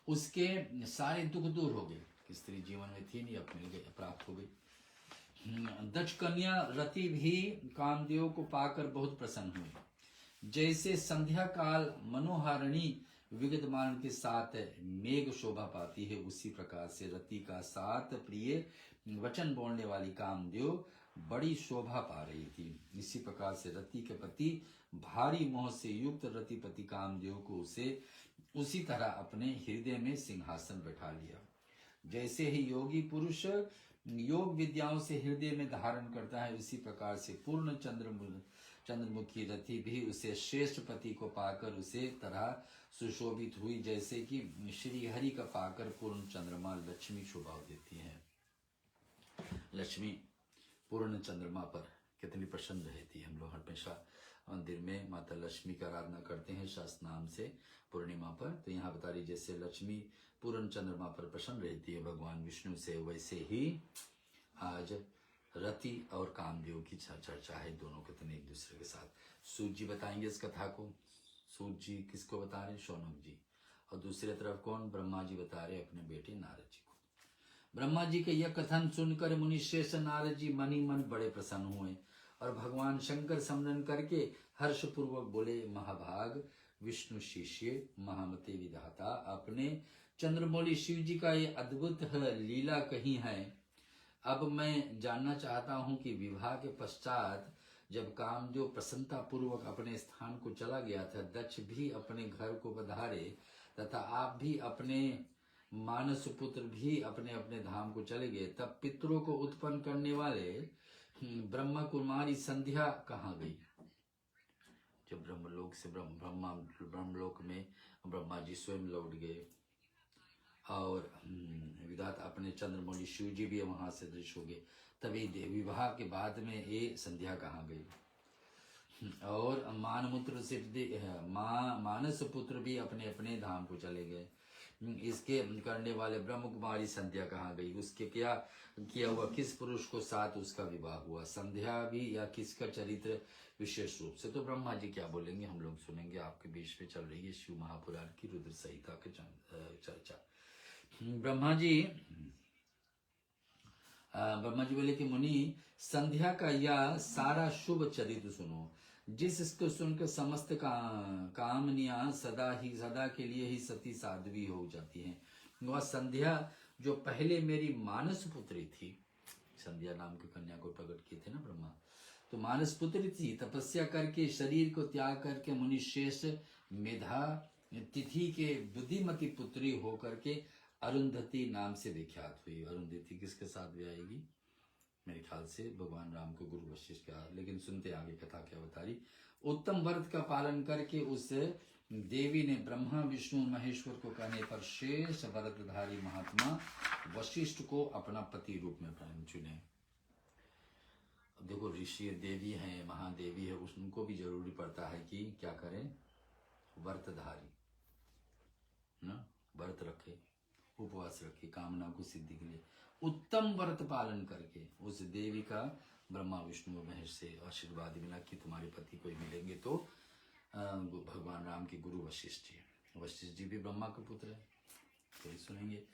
उसके सारे दुख दूर हो गए कि स्त्री जीवन में थी नहीं, अब मिल गई, प्राप्त हो गई। दक्ष कन्या रति भी कामदेव को पाकर बहुत प्रसन्न हुई। जैसे संध्या काल मनोहारिणी विगतमान के साथ मेघ शोभा पाती है, उसी प्रकार से रति का साथ प्रिय वचन बोलने वाली कामदेव बड़ी शोभा पा रही थी। इसी प्रकार से रति के पति भारी मोह से युक्त रतिपति कामदेव को उसी तरह अपने हृदय में सिंहासन बैठा लिया। जैसे ही योगी पुरुष योग विद्याओं से हृदय में धारण करता है, उसी प्रकार से पूर्ण चंद्रमुखी रति भी उसे श्रेष्ठ पति को पाकर उसे तरह सुशोभित हुई, जैसे कि श्री हरि का पाकर पूर्ण चंद्रमा लक्ष्मी शोभा देती है। लक्ष्मी पूर्ण चंद्रमा पर कितनी प्रसन्न रहती है। हम लोग हमेशा मंदिर में माता लक्ष्मी का आराधना करते हैं शास्त्र नाम से पूर्णिमा पर, तो यहाँ बता रही जैसे लक्ष्मी पूर्ण चंद्रमा पर प्रसन्न रहती है भगवान विष्णु से, वैसे ही आज रति और कामदेव की चर्चा है, दोनों कितने एक दूसरे के साथ। सूत जी बताएंगे इस कथा को। सूत जी किसको बता रहे? शौनक जी। और दूसरी तरफ कौन? ब्रह्मा जी बता रहे अपने बेटे नारद जी को। ब्रह्मा जी के यह कथन सुनकर मुनि श्रेष्ठ नारद जी मन ही मन बड़े प्रसन्न हुए और भगवान शंकर सम्मन करके हर्षपूर्वक बोले, महाभाग विष्णु शिष्य महामते विधाता, अपने चंद्रमौली शिव जी का ये अद्भुत लीला कही है। अब मैं जानना चाहता हूं कि विवाह के पश्चात जब कामदेव प्रसन्नता पूर्वक अपने स्थान को चला गया था, दक्ष भी अपने घर को पधारे तथा आप भी अपने मानस पुत्र भी अपने अपने धाम को चले गए, तब पितरों को उत्पन्न करने वाले ब्रह्मा कुमारी संध्या कहाँ गई? जब ब्रह्मलोक से ब्रह्मलोक में ब्रह्मा जी स्वयं लौट गए और विधाता अपने चंद्रमौली शिव जी भी वहां से दृश्य हो गए, तभी विवाह के बाद में ये संध्या कहाँ गई? और मानस पुत्र भी अपने अपने धाम को चले गए। इसके करने वाले ब्रह्म कुमारी संध्या कहाँ गई? उसके क्या किया हुआ, किस पुरुष को साथ उसका विवाह हुआ? संध्या भी या किसका चरित्र विशेष रूप से? तो ब्रह्मा जी क्या बोलेंगे हम लोग सुनेंगे। आपके बीच में चल रही है शिव महापुराण की रुद्र संहिता की चर्चा। ब्रह्मा जी बोले कि मुनि, संध्या का यह सारा शुभ चरित्र सुनो, जिसको सुनकर समस्त कामनियां सदा के लिए ही सती साध्वी हो जाती हैं। वह संध्या जो पहले मेरी मानस पुत्री थी, संध्या नाम की कन्या को प्रकट किए थे ना ब्रह्मा, तो मानस पुत्री थी, तपस्या करके शरीर को त्याग करके मुनि श्रेष्ठ मेधा तिथि के बुद्धिमती पुत्री होकर के अरुंधति नाम से विख्यात हुई। अरुंधति किसके साथ भी आएगी? मेरे ख्याल से भगवान राम को गुरु वशिष्ठ का। लेकिन सुनते आगे कथा क्या बता रही। उत्तम व्रत का पालन करके उस देवी ने ब्रह्मा विष्णु महेश्वर को कहने पर शेष व्रतधारी महात्मा वशिष्ठ को अपना पति रूप में चुने। देखो ऋषि देवी है, महादेवी है, उनको भी जरूरी पड़ता है कि क्या करें? व्रतधारी ना, व्रत रखे, उपवास रखे, कामना को सिद्धि के लिए उत्तम व्रत पालन करके उस देवी का ब्रह्मा विष्णु महेश से आशीर्वाद मिला कि तुम्हारे पति को मिलेंगे। तो भगवान राम के गुरु वशिष्ठ जी, वशिष्ठ जी भी ब्रह्मा के पुत्र है, तो सुनेंगे।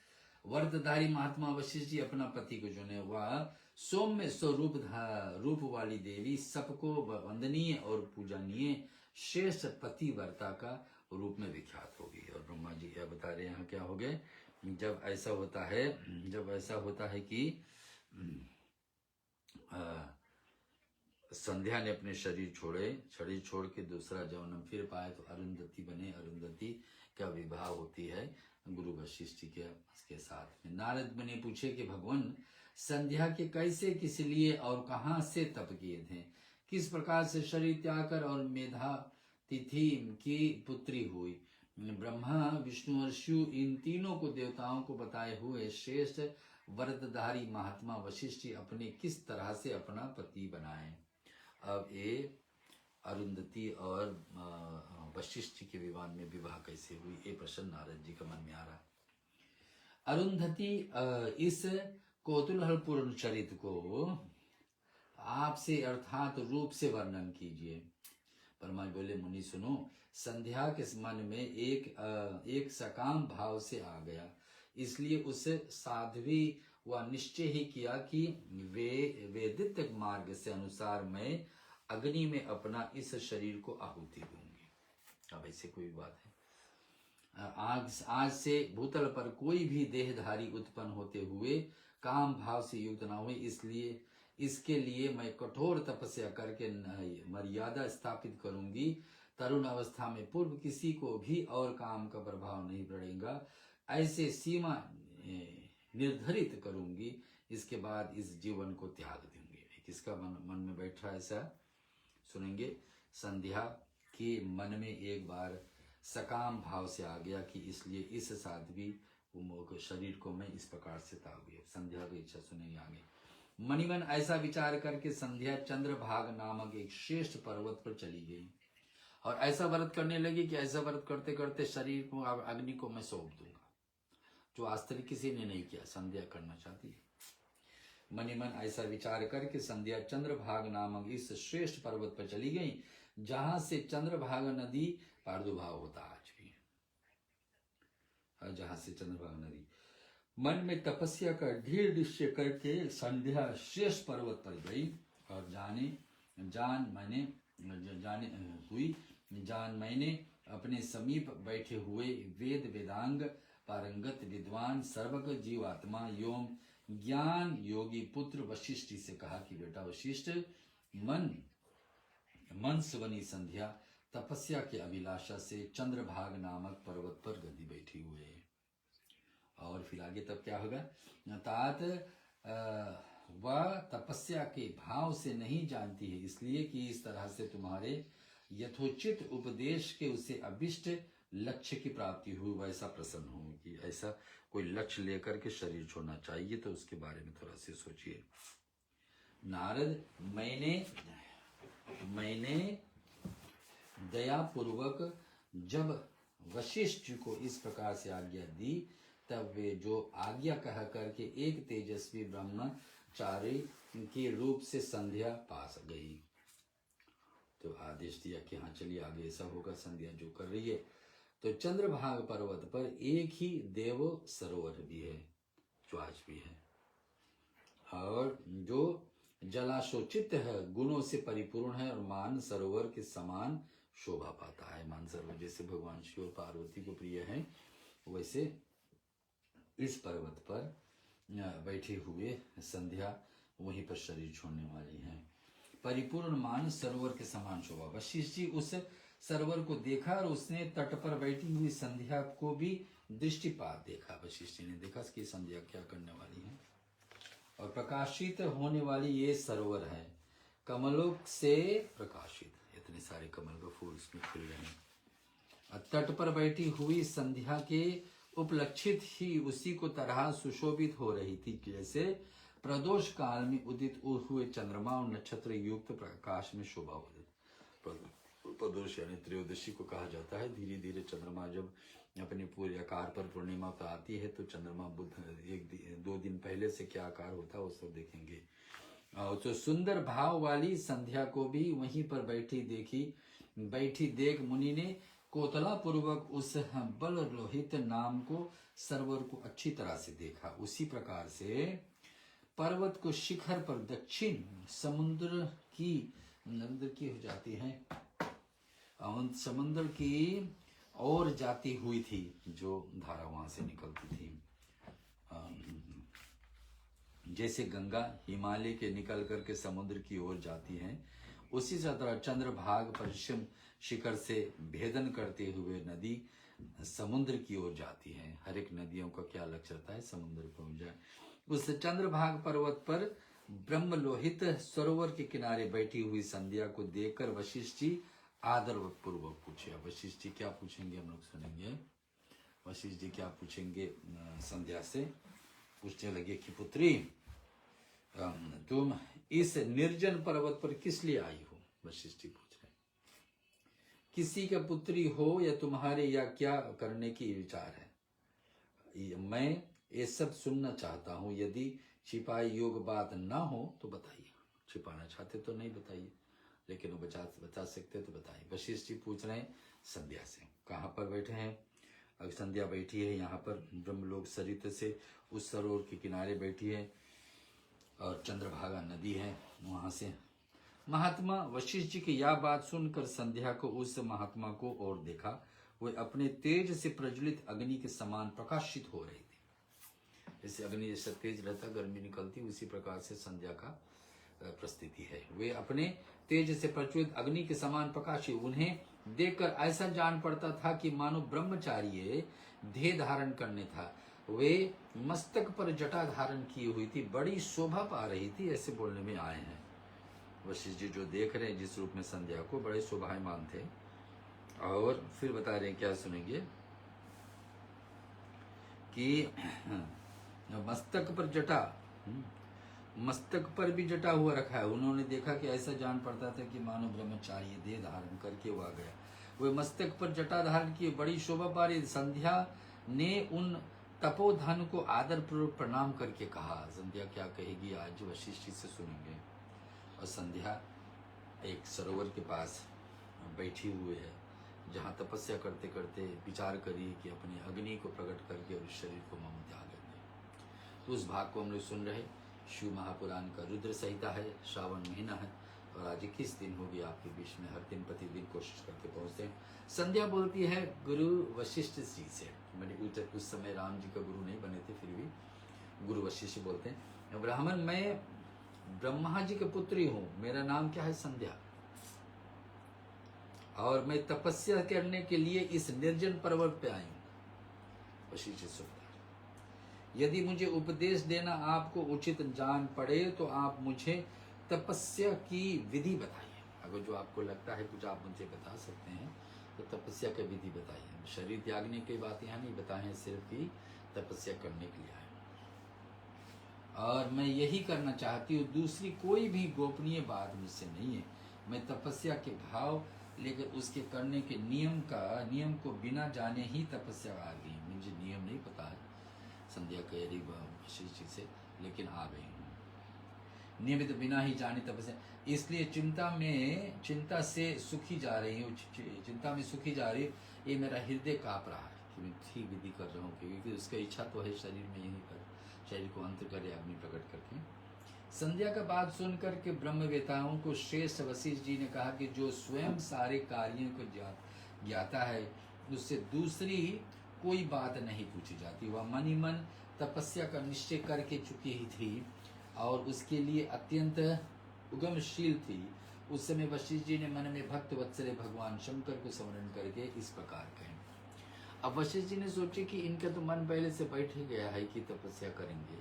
व्रतधारी महात्मा वशिष्ठ जी अपना पति को चुने। वह सौम्य स्वरूप वाली देवी सबको वंदनीय और पूजनीय श्रेष्ठ पति वर्ता का रूप में विख्यात होगी। और ब्रह्मा जी क्या बता रहे हैं यहाँ क्या हो गए? जब ऐसा होता है कि संध्या ने अपने शरीर छोड़ के दूसरा जन्म फिर पाए तो अरुंधति बने। अरुंधति का विवाह होती है गुरु वशिष्ठ के साथ में। नारद मुनि पूछे कि भगवान संध्या के कैसे, किस लिए और कहाँ से तप किए थे? किस प्रकार से शरीर त्याग कर और मेधा तिथि की पुत्री हुई? ब्रह्मा विष्णु और शिव इन तीनों को देवताओं को बताए हुए श्रेष्ठ व्रतधारी महात्मा वशिष्ठ जी अपने किस तरह से अपना पति बनाए। अब ये अरुंधति और वशिष्ठ जी के विवाद में विवाह कैसे हुई, ये प्रश्न नारद जी के मन में आ रहा। अरुंधति इस कौतूहलपूर्ण चरित्र को आपसे अर्थात रूप से वर्णन कीजिए। परमात्मा बोले, मुनि सुनो, संध्या के मन में एक सकाम भाव से आ गया, इसलिए उस साध्वी व निश्चय ही किया कि वेदित मार्ग से अनुसार मैं अग्नि में अपना इस शरीर को आहुति दूंगी। अब ऐसे कोई बात है, आज से भूतल पर कोई भी देहधारी उत्पन्न होते हुए काम भाव से युक्त ना हुए, इसलिए इसके लिए मैं कठोर तपस्या करके मर्यादा स्थापित करूंगी। तरुण अवस्था में पूर्व किसी को भी और काम का प्रभाव नहीं पड़ेगा, ऐसे सीमा निर्धारित करूंगी। इसके बाद इस जीवन को त्याग दूंगी। किसका मन में बैठा ऐसा सुनेंगे। संध्या के मन में एक बार सकाम भाव से आ गया कि इसलिए इस साध्वी शरीर को मैं इस प्रकार से त्यागूंगी। संध्या की इच्छा सुनेंगे आगे। मणिमन ऐसा विचार करके संध्या चंद्रभाग नामक एक श्रेष्ठ पर्वत पर चली गई और ऐसा व्रत करने लगी कि ऐसा व्रत करते करते शरीर को अग्नि को मैं सौंप दूंगा, जो आज तक किसी ने नहीं किया। संध्या करना चाहती है। मणिमन ऐसा विचार करके संध्या चंद्रभाग नामक इस श्रेष्ठ पर्वत पर चली गई, जहां से चंद्रभाग नदी प्रादुर्भाव होता आज भी, जहां से चंद्रभाग नदी। मन में तपस्या का दृढ़ निश्चय करके संध्या श्रेष्ठ पर्वत पर गई और मैंने अपने समीप बैठे हुए वेद वेदांग पारंगत विद्वान सर्वज्ञ जीवात्मा एवं ज्ञान योगी पुत्र वशिष्ठ से कहा कि बेटा वशिष्ठ, मन स्वनी संध्या तपस्या के अभिलाषा से चंद्रभाग नामक पर्वत पर गद्दी बैठी हुए है। और फिर आगे तब क्या होगा, तात वह तपस्या के भाव से नहीं जानती है, इसलिए कि इस तरह से तुम्हारे यथोचित उपदेश के उसे अभिष्ट लक्ष्य की प्राप्ति हुई, वैसा प्रसन्न हो कि ऐसा कोई लक्ष्य लेकर के शरीर छोड़ना चाहिए। तो उसके बारे में थोड़ा सा सोचिए। नारद, मैंने दयापूर्वक जब वशिष्ठ को इस प्रकार से आज्ञा दी, तब वे जो आज्ञा कह करके एक तेजस्वी ब्रह्मचारी के रूप से संध्या पास गई। तो आदेश दिया कि हाँ चलिए आगे ऐसा होगा, संध्या जो कर रही है। तो चंद्रभाग पर्वत पर एक ही देव सरोवर भी है, जो आज भी है, और जो जलाशोचित है, गुणों से परिपूर्ण है और मान सरोवर के समान शोभा पाता है। मान सरोवर जैसे भगवान शिव और पार्वती को प्रिय है, वैसे इस पर्वत पर बैठे हुए संध्या वहीं पर शरीर छोड़ने वाली है। परिपूर्ण मान सरोवर के समान शोभा। वशिष्ठ जी उस सरोवर को देखा और उसने तट पर बैठी हुई संध्या को भी दृष्टिपात देखा। वशिष्ठ जी ने देखा कि संध्या क्या करने वाली है। और प्रकाशित होने वाली ये सरोवर है, कमलों से प्रकाशित, इतने सारे कमल के फूल इसमें खिल रहे हैं। तट पर बैठी हुई संध्या के उपलक्षित ही उसी को तरह सुशोभित हो रही थी, जैसे प्रदोष काल में उदित हुए चंद्रमा और नक्षत्र युक्त प्रकाश में शोभा हो। प्रदोष यानी त्रयोदशी को कहा जाता है। धीरे धीरे चंद्रमा जब अपने पूरे आकार पर पूर्णिमा पर आती है, तो चंद्रमा बुध 2 दिन पहले से क्या आकार होता है वो सब देखेंगे। तो सुंदर भाव वाली संध्या को भी वहीं पर बैठी देख मुनि ने कोतला पूर्वक उस बल लोहित नाम को सरोवर को अच्छी तरह से देखा। उसी प्रकार से पर्वत को शिखर पर दक्षिण समुद्र की हो जाती है, समुद्र की ओर जाती हुई थी, जो धारा वहां से निकलती थी। जैसे गंगा हिमालय के निकल करके समुद्र की ओर जाती है, उसी तरह चंद्रभाग पश्चिम शिखर से भेदन करते हुए नदी समुद्र की ओर जाती है। हर एक नदियों का क्या लक्ष्य रहता है, समुद्र पहुंच जाए। उस चंद्रभाग पर्वत पर ब्रह्मलोहित सरोवर के किनारे बैठी हुई संध्या को देखकर वशिष्ठ जी आदर पूर्वक पूछे। वशिष्ठ जी क्या पूछेंगे हम लोग सुनेंगे। वशिष्ठ जी क्या पूछेंगे संध्या से। पूछने लगे कि पुत्री, तुम इस निर्जन पर्वत पर किस लिए आई हो? वशिष्ठ जी पूछ रहे, किसी का पुत्री हो या तुम्हारे, या क्या करने की विचार है? मैं ये सब सुनना चाहता हूं। यदि छिपाई योग बात ना हो तो बताइए। छिपाना चाहते तो नहीं बताइए, लेकिन वो बता सकते तो बताइए। वशिष्ठ जी पूछ रहे हैं संध्या से। कहाँ पर बैठे हैं? अगर संध्या बैठी है यहाँ पर ब्रह्मलोक सरित से उस सरोवर के किनारे बैठी है, और चंद्रभागा नदी है वहां से। महात्मा वशिष्ठ जी की यह बात सुनकर संध्या को उस महात्मा को और देखा। वे अपने तेज से प्रज्वलित अग्नि के समान प्रकाशित हो रहे थे। जैसे अग्नि जैसा तेज रहता, गर्मी निकलती, उसी प्रकार से संध्या का प्रस्थिति है। वे अपने तेज से प्रज्वलित अग्नि के समान प्रकाशित, उन्हें देखकर ऐसा जान पड़ता था कि मानो ब्रह्मचारी देह धारण करने था। वे मस्तक पर जटा धारण की हुई थी, बड़ी शोभा पा रही थी, ऐसे बोलने में आए हैं। वशिष्ठ जी जो देख रहे हैं जिस रूप में संध्या को, बड़े शोभायमान थे। और फिर बता रहे हैं, क्या सुनेंगे, कि मस्तक पर जटा, मस्तक पर भी जटा हुआ रखा है। उन्होंने देखा कि ऐसा जान पड़ता था कि मानो ब्रह्मचारी देह धारण करके वो आ गया। वे मस्तक पर जटा धारण की बड़ी शोभा पा रही। संध्या ने उन तपोधन को आदर पूर्वक प्रणाम करके कहा। संध्या क्या कहेगी आज वशिष्ठ जी से सुनेंगे। और संध्या एक सरोवर के पास बैठी हुई है, जहाँ तपस्या करते करते विचार करी कि अपनी अग्नि को प्रकट करके और शरीर को मम त्याग देंगे। तो उस भाग को हम लोग सुन रहे। शिव महापुराण का रुद्र संहिता है, श्रावण महीना है, और आज 21 दिन हो गया आपके बीच में, हर दिन प्रतिदिन कोशिश करके पहुंचते हैं। संध्या बोलती है गुरु वशिष्ठ जी से। मैंने उस समय राम जी का गुरु नहीं बने थे, फिर भी गुरु वशिष्ठ बोलते हैं, ब्राह्मण, मैं ब्रह्मा जी के पुत्री हूँ, मेरा नाम क्या है? संध्या, और मैं तपस्या करने के लिए इस निर्जन पर्वत पे आई हूँ। वशिष्ठ सुनता, यदि मुझे उपदेश देना आपको उचित जान पड़े तो आप मुझे तपस्या की विधि बताइए। अगर जो आपको लगता है कुछ आप मुझे बता सकते हैं तो तपस्या की विधि बताइए। शरीर त्यागने की बात यहाँ नहीं बताए हैं, सिर्फ ही तपस्या करने के लिए आए। और मैं यही करना चाहती हूँ, दूसरी कोई भी गोपनीय बात मुझसे नहीं है। मैं तपस्या के भाव लेकर उसके करने के नियम को बिना जाने ही तपस्या आ गई। मुझे नियम नहीं पता है, संध्या कह रही वशिष्ठ जी से, लेकिन आ गई हूँ नियमित बिना ही जाने तपस्या। इसलिए चिंता से सुखी जा रही हूँ, चिंता में सुखी जा रही हूँ। ये मेरा हृदय काँप रहा है कि मैं ठीक विधि कर रहा हूँ, क्योंकि उसका इच्छा तो है शरीर में यही कर, शरीर को अंत करे अग्नि प्रकट करके। संध्या का बात सुनकर के ब्रह्मवेताओं को श्रेष्ठ वशिष्ठ जी ने कहा कि जो स्वयं सारे कार्यों को ज्ञाता है, उससे दूसरी कोई बात नहीं पूछी जाती। वह मन ही मन तपस्या का निश्चय करके चुकी ही थी और उसके लिए अत्यंत उगमशील थी। उस समय वशिष्ठ जी ने मन में भक्त वत्सले भगवान शंकर को स्मरण करके इस प्रकार कहे। अब वशिष्ठ जी ने सोचे कि इनका तो मन पहले से बैठ ही गया है कि तपस्या करेंगे,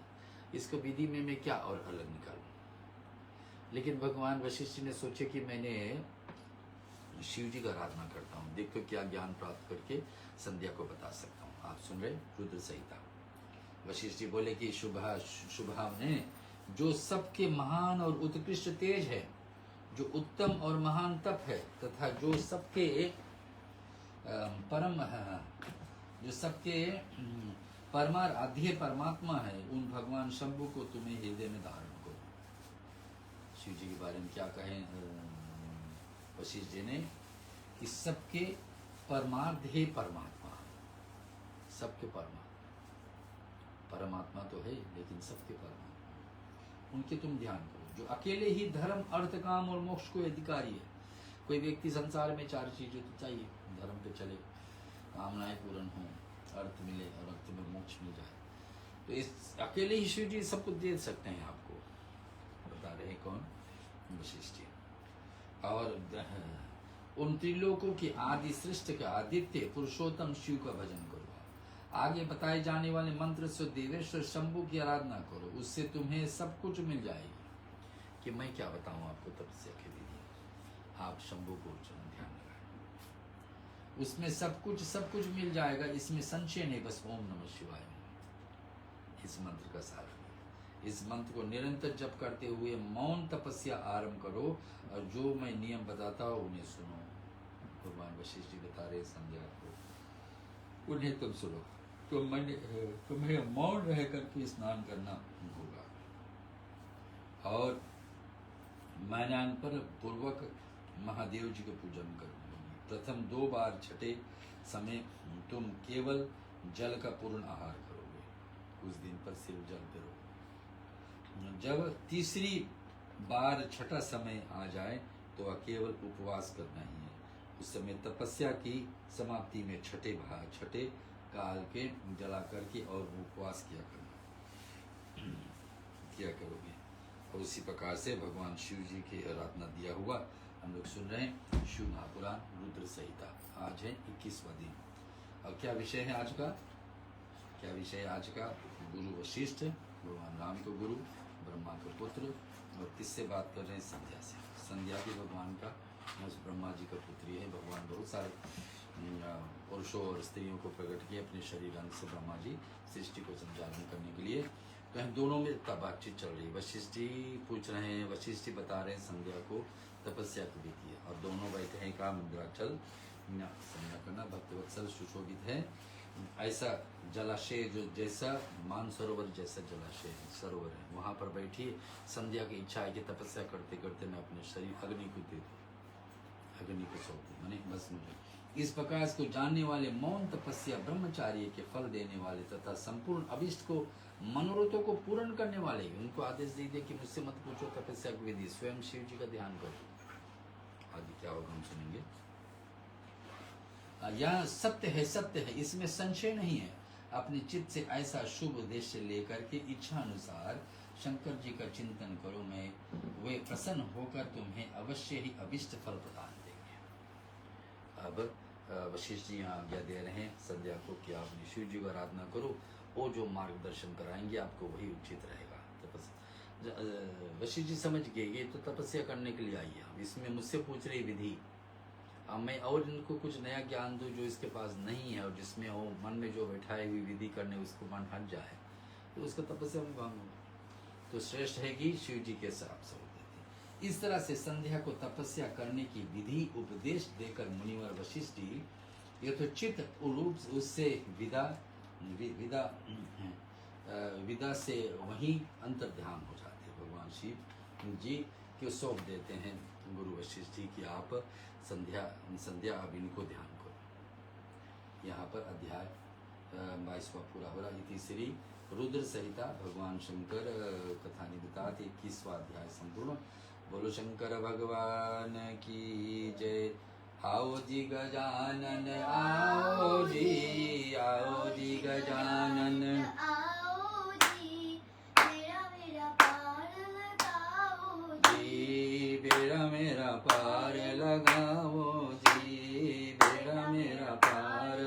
इसको विधि में मैं क्या और अलग निकालूं। लेकिन भगवान वशिष्ठ जी ने सोचे कि मैंने शिव जी का आराधना करता हूँ, देखो क्या ज्ञान प्राप्त करके संध्या को बता सकता हूँ। आप सुन रहे रुद्र संहिता। वशिष्ठ जी बोले कि शुभा ने जो सबके महान और उत्कृष्ट तेज है, जो उत्तम और महान तप है, तथा जो सबके परमाराध्य परमात्मा है, उन भगवान शंभु को तुम्हें हृदय में धारण करो। शिव जी के बारे में क्या कहें वशिष्ठ जी ने कि सबके परमार्थ परमात्मा, सबके परमात्मा तो है, लेकिन सबके परमात्मा, उनके तुम ध्यान करो। जो अकेले ही धर्म अर्थ काम और मोक्ष को अधिकारी है। कोई व्यक्ति संसार में 4 चीजें तो चाहिए, धर्म पे चले, कामनाएं पूर्ण हो, अर्थ मिले और अर्थ में मोक्ष मिल जाए, तो इस अकेले ही शिव जी सब कुछ दे सकते हैं आपको। बता रहे कौन? वशिष्ठ जी। और उन त्रिलोकों की आदि सृष्टि का आदित्य पुरुषोत्तम शिव का भजन करो। आगे बताए जाने वाले मंत्र से देवेश्वर शंभु की आराधना करो, उससे तुम्हें सब कुछ मिल जाएगी। कि मैं क्या बताऊं आपको तपस्या के लिए, आप शंभु को ध्यान लगाएं, उसमें सब कुछ मिल जाएगा, इसमें संशय नहीं, बस ओम नमः शिवाय। इस मंत्र का सार। इस मंत्र को निरंतर जप करते हुए मौन तपस्या आरंभ करो और जो मैं नियम बताता हूँ उन्हें सुनो। भगवान वशिष्ठ जी बता रहे संध्या को, उन्हें तुम सुनो। तुम्हें मौन रह करके स्नान करना होगा और मैनान पूर्वक महादेव जी को पूजन करोगे। प्रथम 2 बार छठे समय तुम केवल जल का पूर्ण आहार करोगे। उस दिन पर सिर्फ जल पिरो। जब तीसरी बार छठा समय आ जाए तो केवल उपवास करना ही है। उस समय तपस्या की समाप्ति में छठे काल के जला करके और उपवास किया करोगे। और उसी प्रकार से भगवान शिव जी की आराधना दिया हुआ हम लोग सुन रहे हैं शिव महापुराण रुद्र संहिता। आज है 21वां दिन। और क्या विषय है आज का? गुरु वशिष्ठ, भगवान राम को गुरु, ब्रह्मा के पुत्र, और किससे बात कर रहे हैं? संध्या से। संध्या भी भगवान का, ब्रह्मा जी का पुत्री है। भगवान बहुत सारे पुरुषों और स्त्रियों को प्रकट किए अपने शरीर अंग से। ब्रह्मा जी सृष्टि को संचालन करने के लिए। तो हम दोनों में बातचीत चल रही है। वशिष्ठ जी पूछ रहे हैं, वशिष्ठ जी बता रहे हैं संध्या को तपस्या की विधि है, और दोनों बैठे हैं का मुद्राचल संध्या करना। भक्तवत्सल सुशोभित है ऐसा जलाशय, जो जैसा मानसरोवर जैसा जलाशय है, सरोवर है, वहां पर बैठिए। संध्या की इच्छा है कि तपस्या करते करते मैं अपने शरीर अग्नि को दे दूं, अग्नि को सौंप दूं, माने बस मुझे। इस प्रकार इसको जानने वाले मौन तपस्या ब्रह्मचार्य के फल देने वाले तथा संपूर्ण अभिष्ट को मनोरथों को पूर्ण करने वाले, उनको आदेश दे दे कि मुझसे मत पूछो तपस्या की विधि, स्वयं शिव जी का ध्यान करो। आगे क्या होगा हम सुनेंगे। यह सत्य है, इसमें संशय नहीं है। अपने चित्त से ऐसा शुभ उद्देश्य लेकर के इच्छा अनुसार शंकर जी का चिंतन करो, मैं वे प्रसन्न होकर तुम्हें अवश्य ही अभिष्ट फल प्रदान देंगे। अब वशिष्ठ जी यहाँ आज्ञा दे रहे हैं संध्या को कि आप शिव जी को आराधना करो, वो जो मार्गदर्शन कराएंगे आपको वही उचित रहेगा। वशिष्ठ जी समझ गए ये तो तपस्या करने के लिए आई है, इसमें मुझसे पूछ रही विधि, अब मैं और इनको कुछ नया ज्ञान दूं जो इसके पास नहीं है, और जिसमें वो मन में जो बैठाए हुई विधि करने उसको मन हट जाए तो उसका तपस्या में भंग हो। तो श्रेष्ठ है कि शिव जी के श्राप से होते थे। इस तरह से संध्या को तपस्या करने की विधि उपदेश देकर मुनिवर वशिष्ठ जी यथोचित रूप उससे विदा से वहीं अंतर ध्यान हो जाते। भगवान शिव जी को सौंप देते हैं गुरु वशिष्ठ जी की आप संध्या अब इनको ध्यान करो। यहाँ पर अध्याय 22वां पूरा हो रहा। इति श्री रुद्र संहिता भगवान शंकर कथा निमित्तात 21वां अध्याय संपूर्ण। बोलो शंकर भगवान की जय। आओ जी गजानन आओ जी गजानन आओ जी, मेरा पार लगाओ जी, मेरा पार लगाओ जी, मेरा पार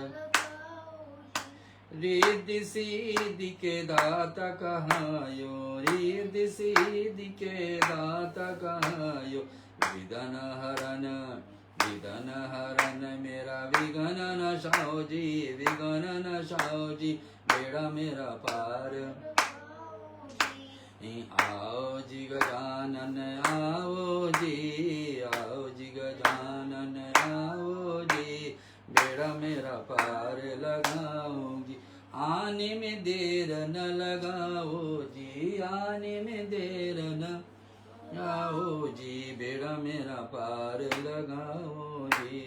रिद्धि सिद्धि के दाता कहायो, रिद्धि सिद्धि के दाता कहायो, विघ्न हरन मेरा विघ्न नशाओ जी, विघ्न नशाओ जी, बेड़ा मेरा पार। आओ जी गजानन आओ जी गजानन आओ जी, बेड़ा मेरा पार लगाओगी। आने में देर न लगाओ जी, आने में देर न आओ जी, बेड़ा मेरा पार लगाओ जी,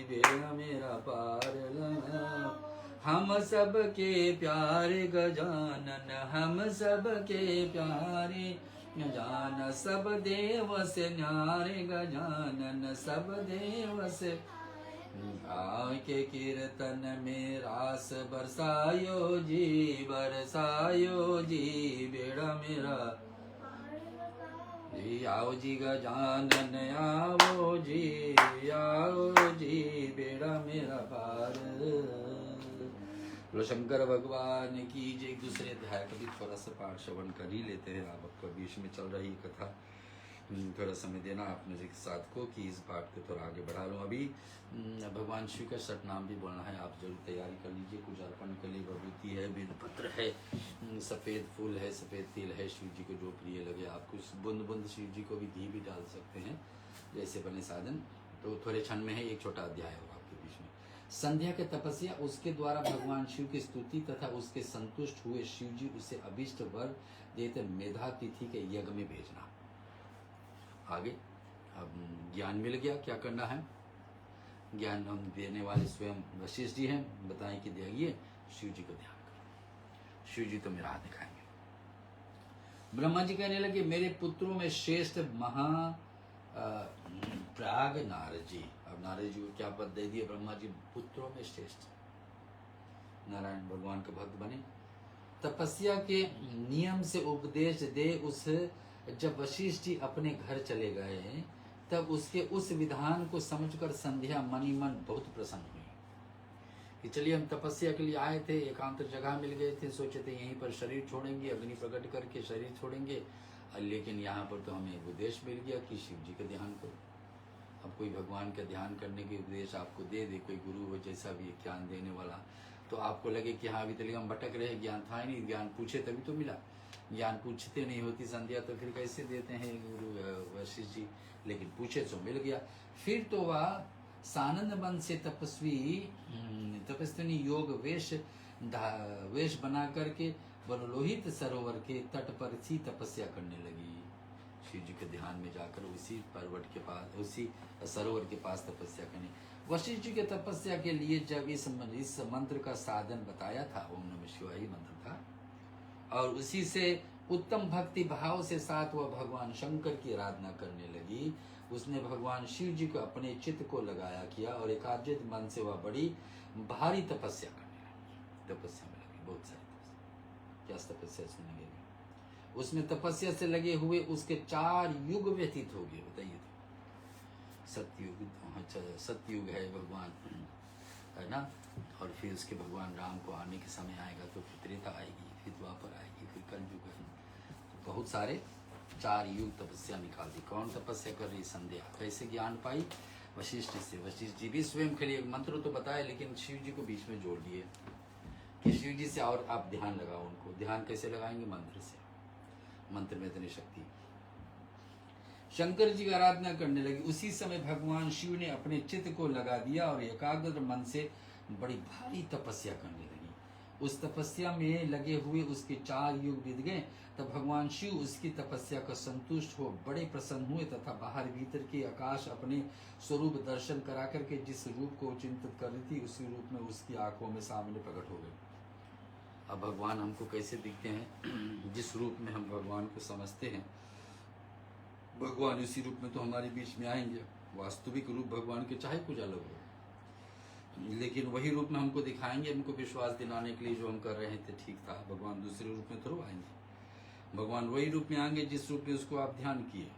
बेड़ा मेरा पार लगाओ। हम सब के प्यारे गजानन, हम सब के प्यारे गजानन, सब देव से न्यारे गजानन, सब देव से आके कीर्तन में रास बरसायो जी, बरसायो जी, बेड़ा मेरा जी। आओ जी गजानन आओ जी बेड़ा मेरा पार। बोलो शंकर भगवान की जय। दूसरे अध्याय का भी थोड़ा सा पाठ श्रवण कर ही लेते हैं। आप आपका बीच में चल रही कथा थोड़ा समय देना अपने साथ को कि इस पाठ को थोड़ा आगे बढ़ा लूँ। अभी भगवान शिव का सठ नाम भी बोलना है, आप जरूर तैयारी कर लीजिए। कुछ अर्पण के लिए विभूति है, बेलपत्र है, सफ़ेद फूल है, सफ़ेद तिल है, शिव जी को जो प्रिय लगे। आप कुछ बूंद बूंद शिव जी को भी घी भी डाल सकते हैं, जैसे बने साधन। तो थोड़े क्षण में है, एक छोटा अध्याय होगा आपके बीच में। संध्या के तपस्या, उसके द्वारा भगवान शिव की स्तुति तथा उसके संतुष्ट हुए शिव जी उसे अभिष्ट वर देते मेधा तिथि के यज्ञ में भेजना। आगे अब ज्ञान मिल गया, क्या करना है। ज्ञान हम देने वाले स्वयं वशिष्ठ जी हैं। बताएं कि देखिए शिव जी को ध्यान करो, शिव जी तो मेरा हाथ दिखाएंगे। ब्रह्मा जी कहने लगे, मेरे पुत्रों में श्रेष्ठ महा प्राग नारद जी। अब नारद जी को क्या पद दे दिए ब्रह्मा जी, पुत्रों में श्रेष्ठ। नारायण भगवान के भक्त बने। तपस्या के नियम से उपदेश दे उस जब वशिष्ठ जी अपने घर चले गए, तब उसके उस विधान को समझकर संध्या मनी मन बहुत प्रसन्न हुई कि चलिए हम तपस्या के लिए आए थे, एकांत जगह मिल गए थे, सोचे थे यहीं पर शरीर छोड़ेंगे, अग्नि प्रकट करके शरीर छोड़ेंगे, लेकिन यहाँ पर तो हमें उपदेश मिल गया कि शिव जी का ध्यान करो। अब कोई भगवान का ध्यान करने के उपदेश आपको दे दे, कोई गुरु हो जैसा भी ज्ञान देने वाला, तो आपको लगे कि हाँ अभी तक हम भटक रहे, ज्ञान था ही नहीं, ज्ञान पूछे तभी तो मिला। ज्ञान पूछते नहीं होती संध्या तो फिर कैसे देते हैं गुरु वशिष्ठ जी, लेकिन पूछे तो मिल गया। फिर तो वह सानंद मन से तपस्विनी योग वेश बना करके बरलोहित सरोवर के तट पर सी तपस्या करने लगी। शिव जी के ध्यान में जाकर उसी पर्वत के पास, उसी सरोवर के पास तपस्या करने। वशिष्ठ जी के तपस्या के लिए जब इस मंत्र का साधन बताया था, ओम नमः शिवाय मंत्र था, और उसी से उत्तम भक्ति भाव से साथ वह भगवान शंकर की आराधना करने लगी। उसने भगवान शिव जी को अपने चित्त को लगाया किया और एकाग्रचित मन से वह बड़ी भारी तपस्या करने लगी। तपस्या में लगी, बहुत सारी तपस्या। क्या तपस्या सुनेंगे? उसमें तपस्या से लगे हुए उसके 4 युग व्यतीत हो गए। बताइए तो सतयुग, सतयुग है भगवान, है ना, और फिर उसके भगवान राम को आने के समय आएगा तो फिर त्रेता आएगी, फिर द्वापर आएगी, फिर कलयुग है। तो बहुत सारे 4 युग तपस्या निकाल दी। कौन तपस्या कर रही? संध्या। कैसे ज्ञान पाई? वशिष्ठ से। वशिष्ठ जी भी स्वयं के लिए मंत्र तो बताए, लेकिन शिव जी को बीच में जोड़ दिए कि शिव जी से और आप ध्यान लगाओ उनको। ध्यान कैसे लगाएंगे? मंत्र से। मंत्र में इतनी शक्ति। शंकर जी की आराधना करने लगी। उसी समय भगवान शिव ने अपने चित्त को लगा दिया और एकाग्र मन से बड़ी भारी तपस्या करने लगी। उस तपस्या में लगे हुए उसके 4 युग बीत गए। तब भगवान शिव उसकी तपस्या का संतुष्ट हो बड़े प्रसन्न हुए तथा बाहर भीतर के आकाश अपने स्वरूप दर्शन करा करके जिस रूप को चिंतित कर रही थी, उसी रूप में उसकी आंखों में सामने प्रकट हो गए। अब भगवान हमको कैसे दिखते हैं? जिस रूप में हम भगवान को समझते हैं, भगवान उसी रूप में तो हमारे बीच में आएंगे। वास्तविक रूप भगवान के चाहे कुछ अलग हो, लेकिन वही रूप में हमको दिखाएंगे, हमको विश्वास दिलाने के लिए जो हम कर रहे थे ठीक था। भगवान दूसरे रूप में थोड़ा आएंगे, भगवान वही रूप में आएंगे जिस रूप में उसको आप ध्यान किए।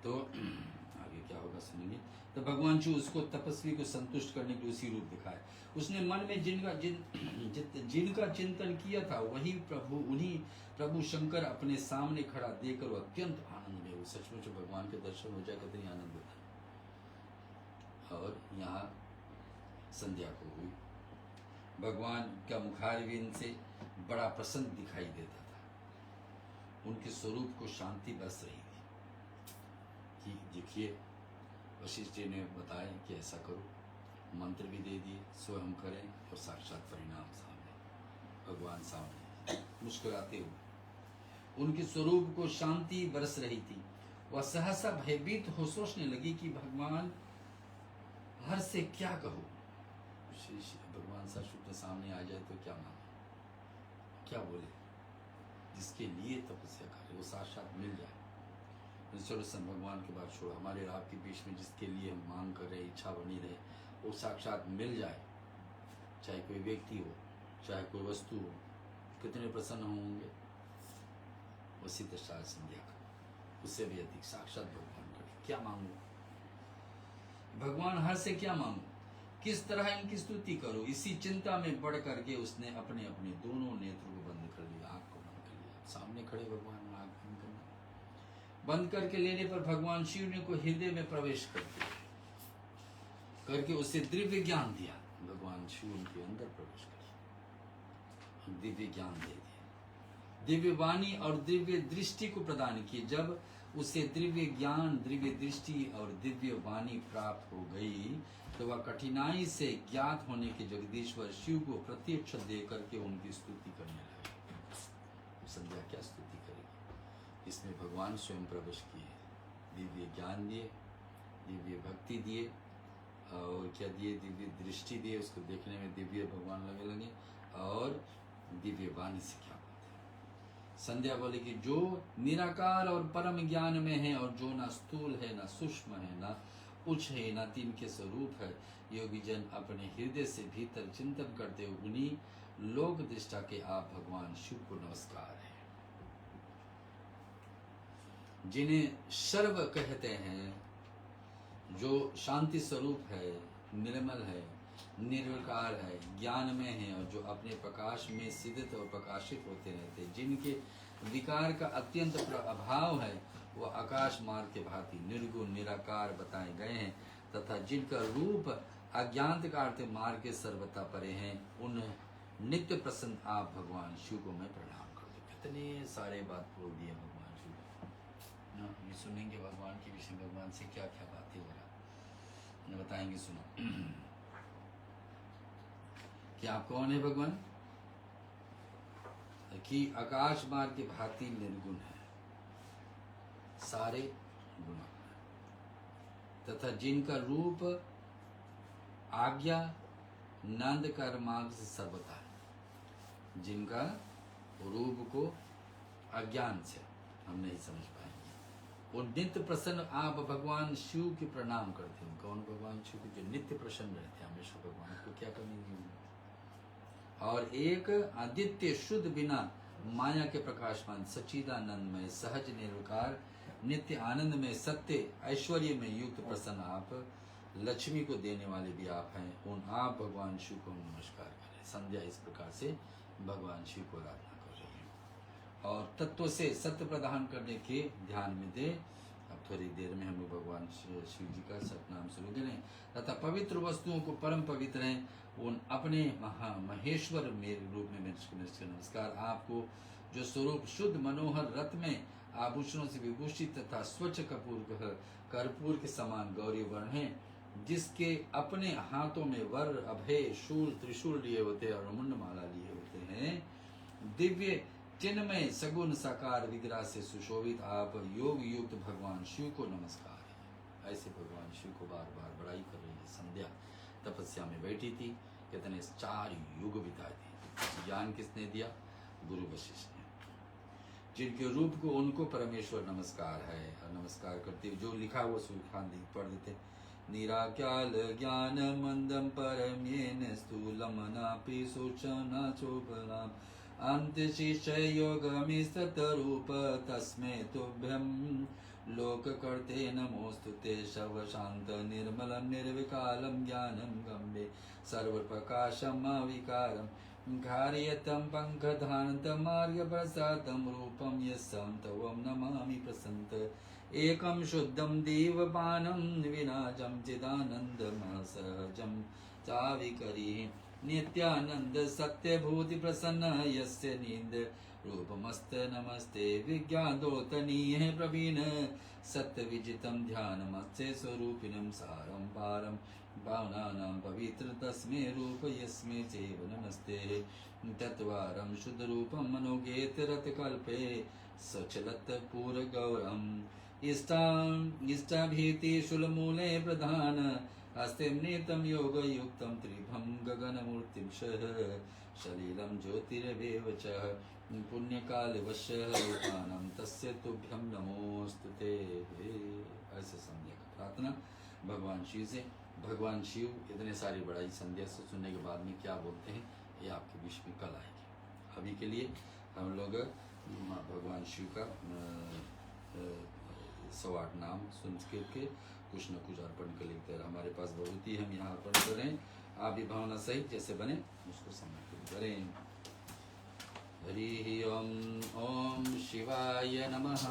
तो आगे क्या होगा सुनेंगे। तो भगवान जी उसको तपस्वी को संतुष्ट करने के उसी रूप दिखाए। उसने मन में जिनका चिंतन किया था वही उन्हीं प्रभु शंकर अपने सामने खड़ा देकर वो अत्यंत आनंद में हुए। सचमुच भगवान के दर्शन हो जाए कितनी आनंद होता है। और यहाँ संध्या को हुई। भगवान का मुखारविंद से बड़ा प्रसन्न दिखाई देता था। उनके स्वरूप को शांति बस रही थी कि देखिए वशिष्ठ जी ने बताया कि ऐसा करो, मंत्र भी दे दिए, स्वयं करें और साक्षात परिणाम सामने, भगवान सामने मुस्कुराते हुए। उनके स्वरूप को शांति बरस रही थी। वह सहसा भयभीत हो सोचने लगी कि भगवान हर से क्या कहूँ। भगवान सचमुच में सामने आ जाए तो क्या मांगे, क्या बोले? जिसके लिए तपस्या करे वो साक्षात मिल जाए। चलो सब भगवान की बात छोड़ो, हमारे आपके बीच में जिसके लिए हम मांग कर रहे, इच्छा बनी रहे, वो साक्षात मिल जाए। चाहे कोई व्यक्ति हो, चाहे कोई वस्तु हो, कितने प्रसन्न होंगे। उसी दशा संध्या का उससे भी अधिक साक्षात भगवान का क्या मांगो, भगवान हर से क्या मांगो, किस तरह इनकी स्तुति करो। इसी चिंता में बढ़ करके उसने अपने अपने दोनों नेत्रों को बंद कर लिया, आंख को बंद कर लिया। सामने खड़े भगवान, आंख बंद करना। बंद करके लेने पर भगवान शिव ने को हृदय में प्रवेश कर दिया, करके उसे दिव्य ज्ञान दिया। भगवान शिव उनके अंदर प्रवेश कर दिव्य ज्ञान दे दिया, दिव्य वाणी और दिव्य दृष्टि को प्रदान की। जब उसे दिव्य ज्ञान, दिव्य दृष्टि और दिव्य वाणी प्राप्त हो गई तो वह कठिनाई से ज्ञात होने के जगदीश्वर शिव को प्रत्यक्ष दे करके उनकी स्तुति करने लगे। संध्या क्या स्तुति करेगी? इसमें भगवान स्वयं प्रवेश किए, दिव्य ज्ञान दिए, दिव्य भक्ति दिए और क्या दिए? दिव्य दृष्टि दिए, उसको देखने में दिव्य भगवान लगे और दिव्य वाणी से क्या बात है। संध्या बोले कि जो निराकार और परम ज्ञान में है और जो ना स्थूल है, ना सूक्ष्म है, ना उच्च है, ना तीन के स्वरूप है, योगी जन अपने हृदय से भीतर चिंतन करते हुए उन्हीं लोक दृष्टा के आप भगवान शिव को नमस्कार है, जिन्हें सर्व कहते हैं, जो शांति स्वरूप है, निर्मल है, निर्विकार है, ज्ञान में है और जो अपने प्रकाश में सिद्धित और प्रकाशित होते रहते, जिनके विकार का अत्यंत अभाव है, वो आकाश मार्ग के भांति निर्गुण निराकार बताए गए हैं, तथा जिनका रूप अज्ञात का अर्थ मार्ग के सर्वथा परे हैं, उन नित्य प्रसन्न आप भगवान शिव को मैं प्रणाम करता हूं। कितने सारे बात बोल दिए भगवान शिव ना, ये सुनेंगे भगवान के विषय, भगवान से क्या क्या बातें हो रहा बताएंगे। सुनो कि आप कौन है भगवान? कि आकाश मार्ग के भांति निर्गुण है, सारे गुण, तथा जिनका रूप आज्ञा नंद कर मार्ग से सर्वथा है, जिनका रूप को अज्ञान से हम नहीं समझ पाएंगे, वो नित्य प्रसन्न आप भगवान शिव के प्रणाम करते हैं। कौन? भगवान शिव के जो नित्य प्रसन्न रहते हैं, हमेशा भगवान को क्या कमी नहीं होगी। और एक आदित्य शुद्ध बिना माया के प्रकाशमान सच्चिदानंद में सहज निर्विकार नित्य आनंद में सत्य ऐश्वर्य में युक्त प्रसन्न आप लक्ष्मी को देने वाले भी आप हैं, उन आप भगवान शिव को नमस्कार करें। संध्या इस प्रकार से भगवान शिव को आराधना कर रही है और तत्व से सत्य प्रदान करने के ध्यान में दे। अब थोड़ी देर में हम लोग भगवान शिव जी का सतनाम शुरू करें तथा पवित्र वस्तुओं को परम पवित्र हैं उन अपने महेश्वर मेरे रूप में नमस्कार। आपको जो स्वरूप शुद्ध मनोहर रत्न में आभूषणों से विभूषित तथा स्वच्छ कर्पूर के समान गौरी वर्ण है, जिसके अपने हाथों में वर अभय शूल त्रिशूल लिए होते हैं और मुंड माला लिए होते हैं, दिव्य चिन्मय सगुण साकार विग्रह से सुशोभित आप योग युक्त भगवान शिव को नमस्कार है। ऐसे भगवान शिव को बार बार बड़ाई कर रही है। संध्या तपस्या में बैठी थी, कितने 4 युग बिताए थे। ज्ञान किसने दिया? गुरु वशिष्ठ ने, जिनके रूप को उनको परमेश्वर नमस्कार है। और नमस्कार करते जो लिखा वो सुखान पढ़ देते। निराक्याल ज्ञान मंदम परमेन स्थूलम नापि सूचना चोपराम अंत शिष्य योगमिस्तत रूप तस्मै तुभ्यं लोक करते नमोस्तुते शव शांत निर्मलम निर्विकारम ज्ञानम गम्भे सर्व प्रकाशम अविकारम घार्यतम पंखधानतम मार्ग प्रसादम रूपम यस्सं तवं नमामि प्रसन्त एकम शुद्धम दीवपानम विनाजम चिदानंदम सहजम चाविकरी नित्यानंद सत्यभूति प्रसन्न यस्य नींद रूपमस्त नमस्ते विज्ञादोतनीय प्रवीण सत्य विजितम ध्यानमस्ते स्वरूपिणम सारम पारम भावनानां पवित्र तस्मै रूप यस्मै चैव नमस्ते तत्वारं शुद्ध रूपम मनोगेत रत कल्पे सचलत पूर गौरम इष्टाभीति शूलमूले प्रधान अस्तिमनीतम योग युक्तम त्रिभम गगनमूर्तिम शलीलम ज्योतिरवेव च पुण्यकालवश्य रूपानम तस्य तुभ्यं नमोस्तुते। ऐसे संध्या का प्रार्थना भगवान शिव से। भगवान शिव इतने सारी बड़ाई संध्या से सुनने के बाद में क्या बोलते हैं ये आपके बीच में कल आएगी। अभी के लिए हम लोग भगवान शिव का 108 नाम सुन के कुछ न कुछ अर्पण कर लिखते हैं। हमारे पास बहुत ही हम यहाँ अर्पण करें, आप भी भावना सहित जैसे बने उसको समर्पित करें। हरि ओम। ओम शिवाय नमः।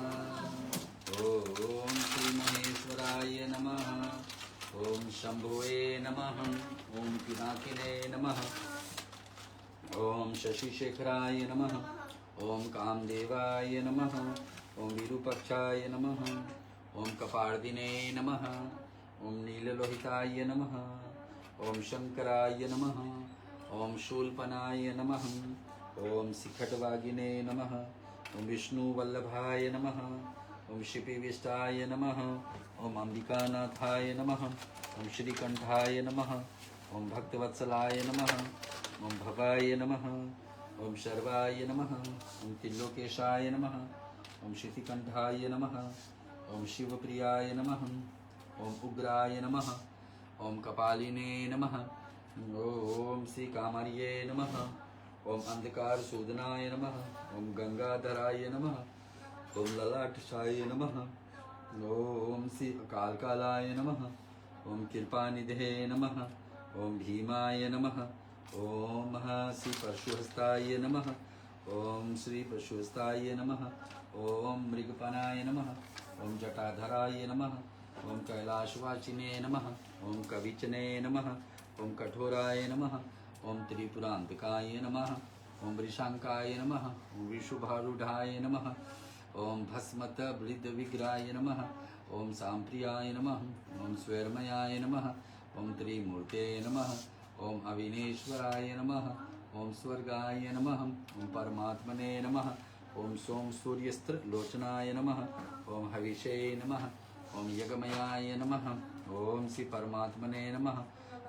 ओम श्री महेश्वराय नमः। ओम शंभुवे नमः। ओम पिनाकिने नमः। ओम शशिशेखराय नमः। ओम कामदेवाय नमः। ओम विरूपक्षाय नमः। ओम कपार्दिने नमः। ओम नीललोहिताय नमः। ओम शंकराय नमः। ओम शूलपनाय नमः। ओम शिखटवागिने नमः। ओम विष्णुवल्लभाय नमः। ओम शिपिविष्टाय नमः। ओम अंबिकानाथाय नमः। ओम श्रीकंठाय नमः। ओम भक्तवत्सलाय नमः। ओम भवाय नमः। ओम शर्वाय नमः। ओम त्रिलोकेशाय नमः। ओम शितिकंठाय नमः। ओम शिवप्रियाय नमः। ओम उग्राय नमः। ओम कपालिने नमः। ओम श्री कामर्ये नमः। ओम अंधकार शोधनाय नमः। ओम गंगाधराय नमः। ओम ललाटशाय नमः। ओम श्री कालकालाय नमः। ओम कृपानिधे नमः। ओम भीमाय नमः। ओम श्री परशुहस्ताय नमः। ओम श्री परशुहस्ताय नमः। ओम मृगपनाय नमः। ओम जटाधराय नमः। ओम कैलाशवासिने नमः। ओम कविचने नमः। ओम कठोराय नमः। ओम त्रिपुरांतकाय नमः। ओम वृषांकाय नमः। ओम विषुभारूढ़ाय नमः। ओम भस्मत वृद्ध विग्राय नमः। ओम सांप्रियाय नमः। ओम स्वैरमयाय नमः। ओम त्रिमूर्ते नमः। ओम अविनेश्वराय नमः। ओम स्वर्गाय नमः। ओम परमात्मने नमः। ओम सोम सूर्यस्त्र लोचनाय नमः। ओम हविषे नमः। ओम यगमयाय नमः। ओम श्री परमात्मने नमः।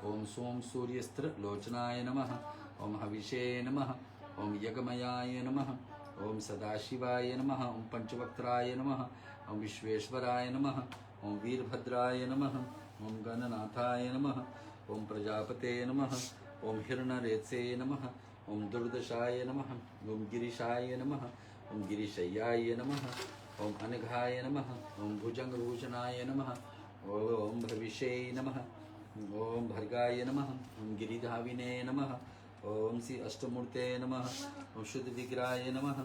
ओम सोम सूर्यस्त्र लोचनाय नमः। ओम हविषे नमः। ओम यगमयाय नमः। ओम सदाशिवाय नमः। ओम पंचवक्त्राय नमः। ओम विश्वेश्वराय नमः। ओम वीरभद्राय नमः। ओम गणनाथाय नमः। ओम प्रजापते नमः। ओम हिरण्यरेतसे नमः। ओम दुर्दशाय नमः। ओम गिरिशाय नमः। ओम गिरिशय्याय नमः। ओम अनघाय नमः। ओम भुजंगभूषणाय नमः। ओम भविष्ये नमः। ओम भर्गाय नमः। ओम गिरिधाविने नमः। ओम श्री अष्टमूर्ते नमः। ओम शुद्ध विग्रहाय नमः।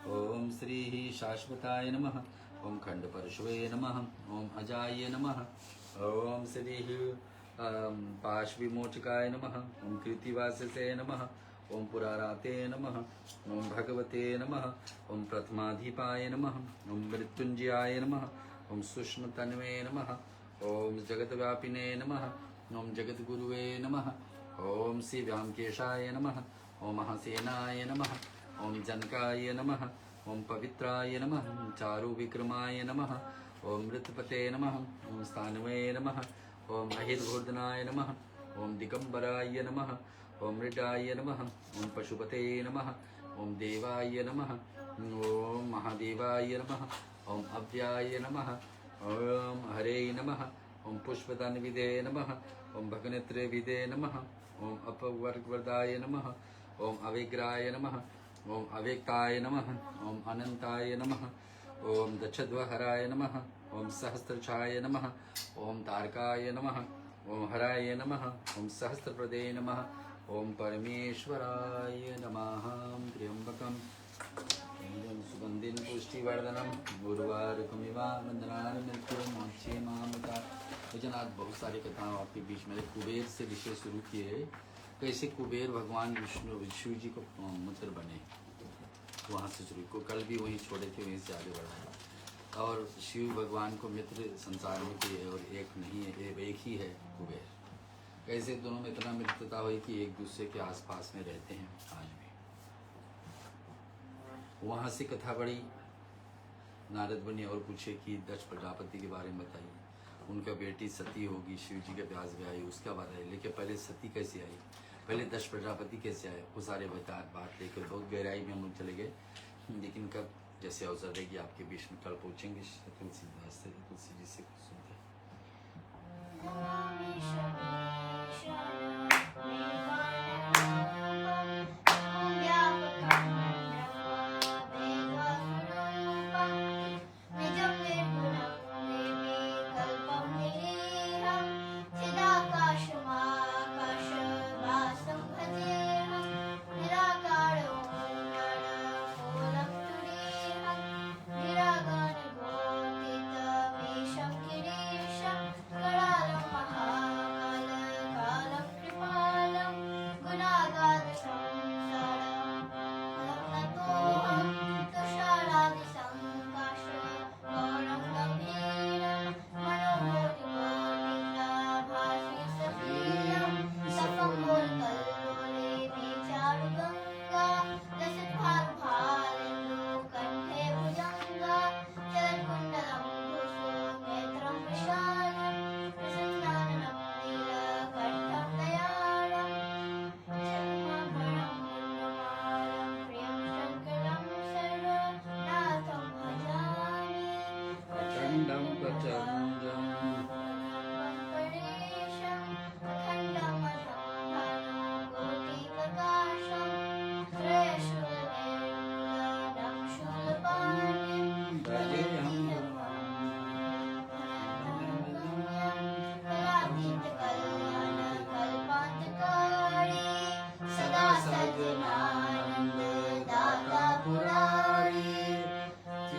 ओम श्री शाश्वताय नमः। ओम खंड परशुवे नमः। ओम अजाय नमः। ओम श्री पाशविमोचकाय नमः। ओम कृतिवाससे नमः। ओम पुराराते नमः। ओम भगवते नमः। ओम प्रथमाधिपाय नमः। ओम मृत्युंजयाय नमः। ओम सूक्ष्म तन्वे नमः। ओम जगद्व्यापिने नमः। ओम जगद्गुरुवे नमः। ओम श्री व्यामकेशाय नमः। ओम महासेनाय नमः। ओम जनकाय नमः। ओम पवित्राय नमः। चारु विक्रमाय नमः। ओम मृतपते नमः। ओम स्थानवे नमः। ओम अहिर्भूर्धनाय नमः। ओम दिगंबराय नमः। ओम मृडाय नमः। ओम पशुपते नमः। ओम देवाय नमः। ओम महादेवाय नमः। ओम अव्याय नमः। ओम हरे नमः। ओम पुष्पदानविदे नमः। ओम भगनेत्रेविदे नमः। ओम अपवर्गवरदाय नमः। ओम अविग्राय नमः। ओम अव्यक्ताय नमः। ओम अनंताय नमः। ओम दक्षध्वहराय नमः। ओम सहस्त्रछाय नमः। ओम तारकाय नमः। ओम हराय नमः। ओम सहस्त्रप्रदे नमः। ओम परमेश्वराय नमः। त्र्यंबकं सुगंधिं पुष्टिवर्धनम गुरुवारकमिव वंदनानि मृत्युर्मोक्षेमामृता। भजन आज बहुत सारी कथाओं आपके बीच में कुबेर से विषय शुरू किए। कैसे कुबेर भगवान विष्णु शिव जी को मित्र बने, वहाँ से शुरू को कल भी वहीं छोड़े थे, वहीं से आगे बढ़ाए। और शिव भगवान को मित्र संसार में किए और एक नहीं है, एक ही है कुबेर। कैसे दोनों में इतना मित्रता हुई कि एक दूसरे के आसपास में रहते हैं आज भी। वहाँ से कथा बढ़ी, नारद बने और पूछे कि दक्ष प्रजापति के बारे में बताइए। उनका बेटी सती होगी, शिव जी के प्यास में आई, उसका बताइए। लेकिन पहले सती कैसे आई, पहले दक्ष प्रजापति कैसे आए, वो सारे बात लेकर बहुत गहराई में हम लोग चले गए। लेकिन कब जैसे अवसर रहेगी आपके बीच में कल पूछेंगे तुलसीदास से, तुलसी जी से कुछ सुनते हैं।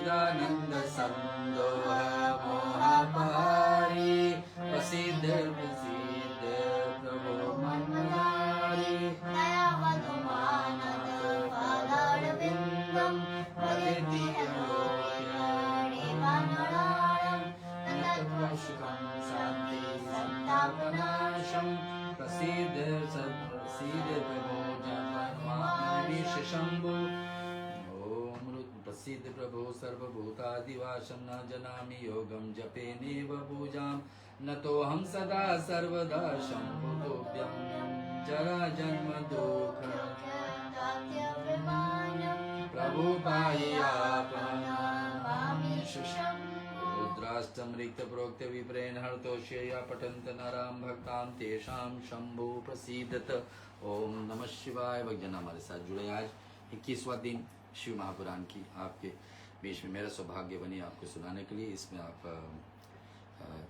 सच्चिदानंद संदोह मोह पारी प्रसिद्ध प्रसिद्ध प्रभु मनमारी दयावत मानद पादारविन्दं प्रकृति मनोरणिवनराळं नतत्वशुकं शान्ति संतापनाशं प्रसिद्ध प्रसिद्ध प्रभु जन्माविश शंभु ओम प्रसिद्ध प्रभु सर्वभूतादिवासं न जनामि योगं जपेनेव पूजां नतोऽहं सदा सर्वदा शम्भुतोऽभ्यं जरा जन्म दुःख प्रभु पायापनामामीशु रुद्राष्टम रिक्त प्रोक्त विप्रेण हरतोषेया पठन्त नराम भक्तां तेषां शंभु प्रसीदत। ओम नमः शिवाय। भक्तजन हमारे साथ जुड़े आज 21वां दिन शिव महापुराण की आपके बीच में मेरा सौभाग्य बनी आपको सुनाने के लिए। इसमें आप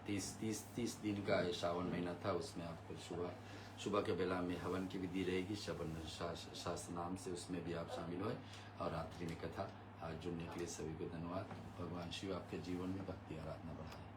30 दिन का ये श्रावण महीना था, उसमें आपको सुबह के बेला में हवन की विधि रहेगी, श्रवण शास्त्र नाम से, उसमें भी आप शामिल हुए और रात्रि में कथा। आज जुड़ने के लिए सभी को धन्यवाद। भगवान शिव आपके जीवन में भक्ति आराधना बढ़ाए।